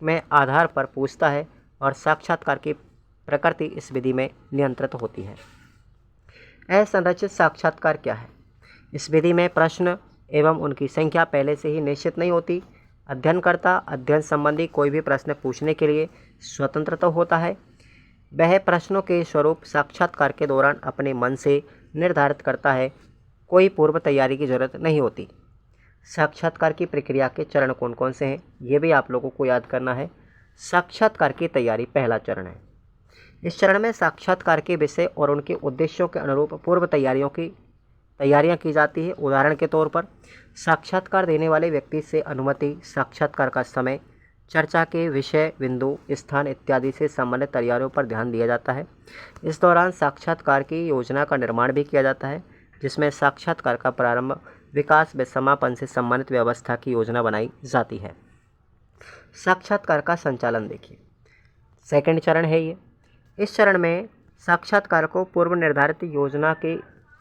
में आधार पर पूछता है और साक्षात्कार की प्रकृति इस विधि में नियंत्रित होती है। असंरचित साक्षात्कार क्या है? इस विधि में प्रश्न एवं उनकी संख्या पहले से ही निश्चित नहीं होती। अध्ययनकर्ता अध्ययन संबंधी कोई भी प्रश्न पूछने के लिए स्वतंत्र तो होता है। वह प्रश्नों के स्वरूप साक्षात्कार के दौरान अपने मन से निर्धारित करता है। कोई पूर्व तैयारी की जरूरत नहीं होती। साक्षात्कार की प्रक्रिया के चरण कौन कौन से हैं, ये भी आप लोगों को याद करना है। साक्षात्कार की तैयारी पहला चरण है। इस चरण में साक्षात्कार के विषय और उनके उद्देश्यों के अनुरूप पूर्व तैयारियां की जाती है। उदाहरण के तौर पर साक्षात्कार देने वाले व्यक्ति से अनुमति, साक्षात्कार का समय, चर्चा के विषय, बिंदु, स्थान इत्यादि से संबंधित तैयारियों पर ध्यान दिया जाता है। इस दौरान साक्षात्कार की योजना का निर्माण भी किया जाता है, जिसमें साक्षात्कार का प्रारंभ, विकास व समापन से संबंधित व्यवस्था की योजना बनाई जाती है। साक्षात्कार का संचालन देखिए, सेकंड चरण है ये। इस चरण में साक्षात्कार को पूर्व निर्धारित योजना के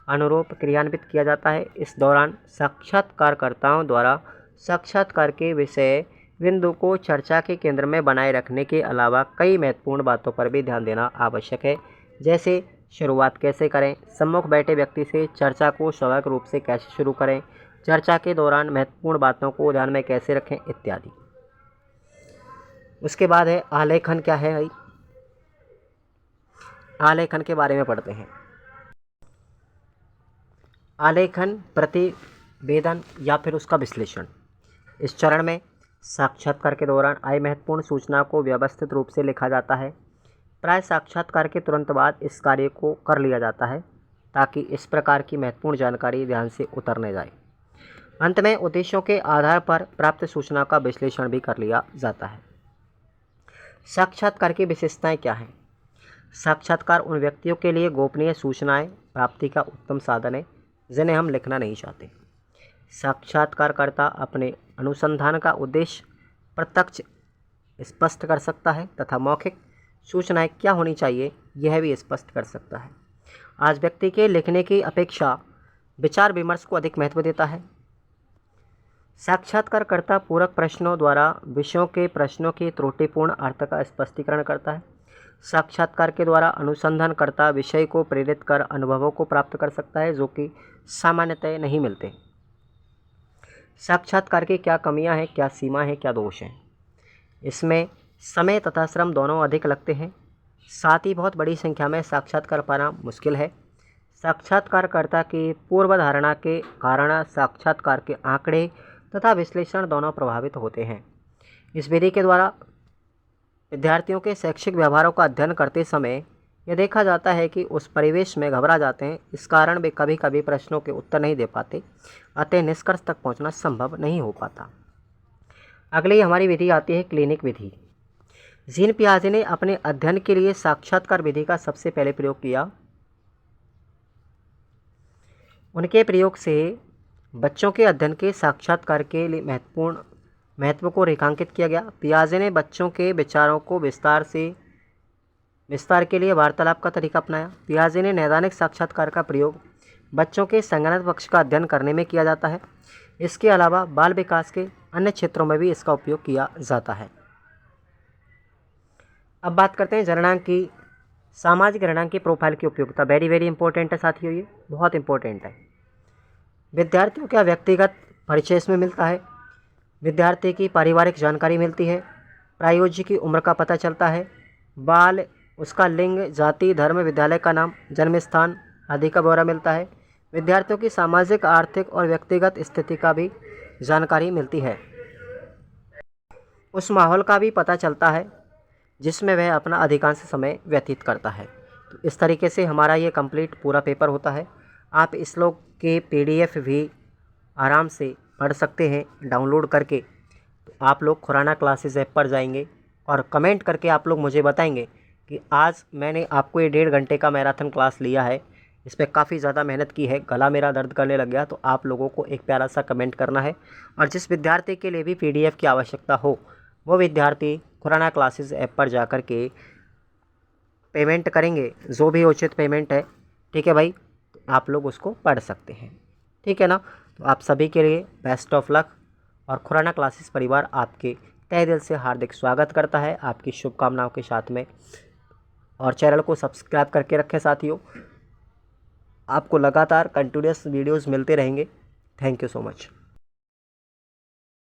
अनुरूप क्रियान्वित किया जाता है। इस दौरान साक्षात्कारकर्ताओं द्वारा साक्षात्कार के विषय बिंदु को चर्चा के केंद्र में बनाए रखने के अलावा कई महत्वपूर्ण बातों पर भी ध्यान देना आवश्यक है, जैसे शुरुआत कैसे करें, सम्मुख बैठे व्यक्ति से चर्चा को स्वाभाविक रूप से कैसे शुरू करें, चर्चा के दौरान महत्वपूर्ण बातों को ध्यान में कैसे रखें इत्यादि। उसके बाद है आलेखन। क्या है भाई? आलेखन के बारे में पढ़ते हैं। आलेखन, प्रतिवेदन या फिर उसका विश्लेषण। इस चरण में साक्षात्कार के दौरान आई महत्वपूर्ण सूचना को व्यवस्थित रूप से लिखा जाता है। प्राय साक्षात्कार के तुरंत बाद इस कार्य को कर लिया जाता है, ताकि इस प्रकार की महत्वपूर्ण जानकारी ध्यान से उतर न जाए। अंत में उद्देश्यों के आधार पर प्राप्त सूचना का विश्लेषण भी कर लिया जाता है। साक्षात्कार की विशेषताएं क्या हैं? साक्षात्कार उन व्यक्तियों के लिए गोपनीय सूचनाएं प्राप्ति का उत्तम साधन है जिन्हें हम लिखना नहीं चाहते। साक्षात्कारकर्ता अपने अनुसंधान का उद्देश्य प्रत्यक्ष स्पष्ट कर सकता है तथा मौखिक सूचनाएं क्या होनी चाहिए यह भी स्पष्ट कर सकता है। आज व्यक्ति के लिखने की अपेक्षा विचार विमर्श को अधिक महत्व देता है। साक्षात्कारकर्ता पूरक प्रश्नों द्वारा विषयों के प्रश्नों की त्रुटिपूर्ण अर्थ का स्पष्टीकरण करता है। साक्षात्कार के द्वारा अनुसंधानकर्ता विषय को प्रेरित कर अनुभवों को प्राप्त कर सकता है, जो कि सामान्यतः नहीं मिलते। साक्षात्कार की क्या कमियां हैं, क्या सीमा है, क्या दोष हैं? इसमें समय तथा श्रम दोनों अधिक लगते हैं। साथ ही बहुत बड़ी संख्या में साक्षात्कार पाना मुश्किल है। साक्षात्कारकर्ता की पूर्व धारणा के कारण साक्षात्कार के आंकड़े तथा विश्लेषण दोनों प्रभावित होते हैं। इस विधि के द्वारा विद्यार्थियों के शैक्षिक व्यवहारों का अध्ययन करते समय यह देखा जाता है कि उस परिवेश में घबरा जाते हैं। इस कारण वे कभी कभी प्रश्नों के उत्तर नहीं दे पाते, अतः निष्कर्ष तक पहुंचना संभव नहीं हो पाता। अगली हमारी विधि आती है क्लिनिक विधि। जीन पियाजे ने अपने अध्ययन के लिए साक्षात्कार विधि का सबसे पहले प्रयोग किया। उनके प्रयोग से बच्चों के अध्ययन के साक्षात्कार के लिए महत्व को रेखांकित किया गया। पियाजे ने बच्चों के विचारों को विस्तार के लिए वार्तालाप का तरीका अपनाया। पियाजे ने नैदानिक साक्षात्कार का प्रयोग बच्चों के संज्ञानात्मक पक्ष का अध्ययन करने में किया जाता है। इसके अलावा बाल विकास के अन्य क्षेत्रों में भी इसका उपयोग किया जाता है। अब बात करते हैं जननांग की। सामाजिक जननांग की प्रोफाइल की उपयोगिता वेरी इंपॉर्टेंट है साथियों, ये बहुत इंपॉर्टेंट है। विद्यार्थियों का व्यक्तिगत परिचय इसमें मिलता है, विद्यार्थी की पारिवारिक जानकारी मिलती है, प्रायोजी की उम्र का पता चलता है, बाल, उसका लिंग, जाति, धर्म, विद्यालय का नाम, जन्म स्थान आदि का ब्यौरा मिलता है। विद्यार्थियों की सामाजिक, आर्थिक और व्यक्तिगत स्थिति का भी जानकारी मिलती है। उस माहौल का भी पता चलता है जिसमें वह अपना अधिकांश समय व्यतीत करता है। तो इस तरीके से हमारा ये कंप्लीट पूरा पेपर होता है। आप इस लोग के PDF भी आराम से पढ़ सकते हैं डाउनलोड करके। तो आप लोग खुराना क्लासेस ऐप पर जाएंगे और कमेंट करके आप लोग मुझे बताएंगे कि आज मैंने आपको ये 1.5 घंटे का मैराथन क्लास लिया है, इस पर काफ़ी ज़्यादा मेहनत की है, गला मेरा दर्द करने लग गया। तो आप लोगों को एक प्यारा सा कमेंट करना है, और जिस विद्यार्थी के लिए भी PDF की आवश्यकता हो वो विद्यार्थी खुराना क्लासेस ऐप पर जा कर के पेमेंट करेंगे, जो भी उचित पेमेंट है, ठीक है भाई, आप लोग उसको पढ़ सकते हैं, ठीक है ना। तो आप सभी के लिए बेस्ट ऑफ लक, और खुराना क्लासेस परिवार आपके तहे दिल से हार्दिक स्वागत करता है आपकी शुभकामनाओं के साथ में। और चैनल को सब्सक्राइब करके रखें साथियों, आपको लगातार कंटिन्यूअस वीडियोस मिलते रहेंगे। Thank you so much.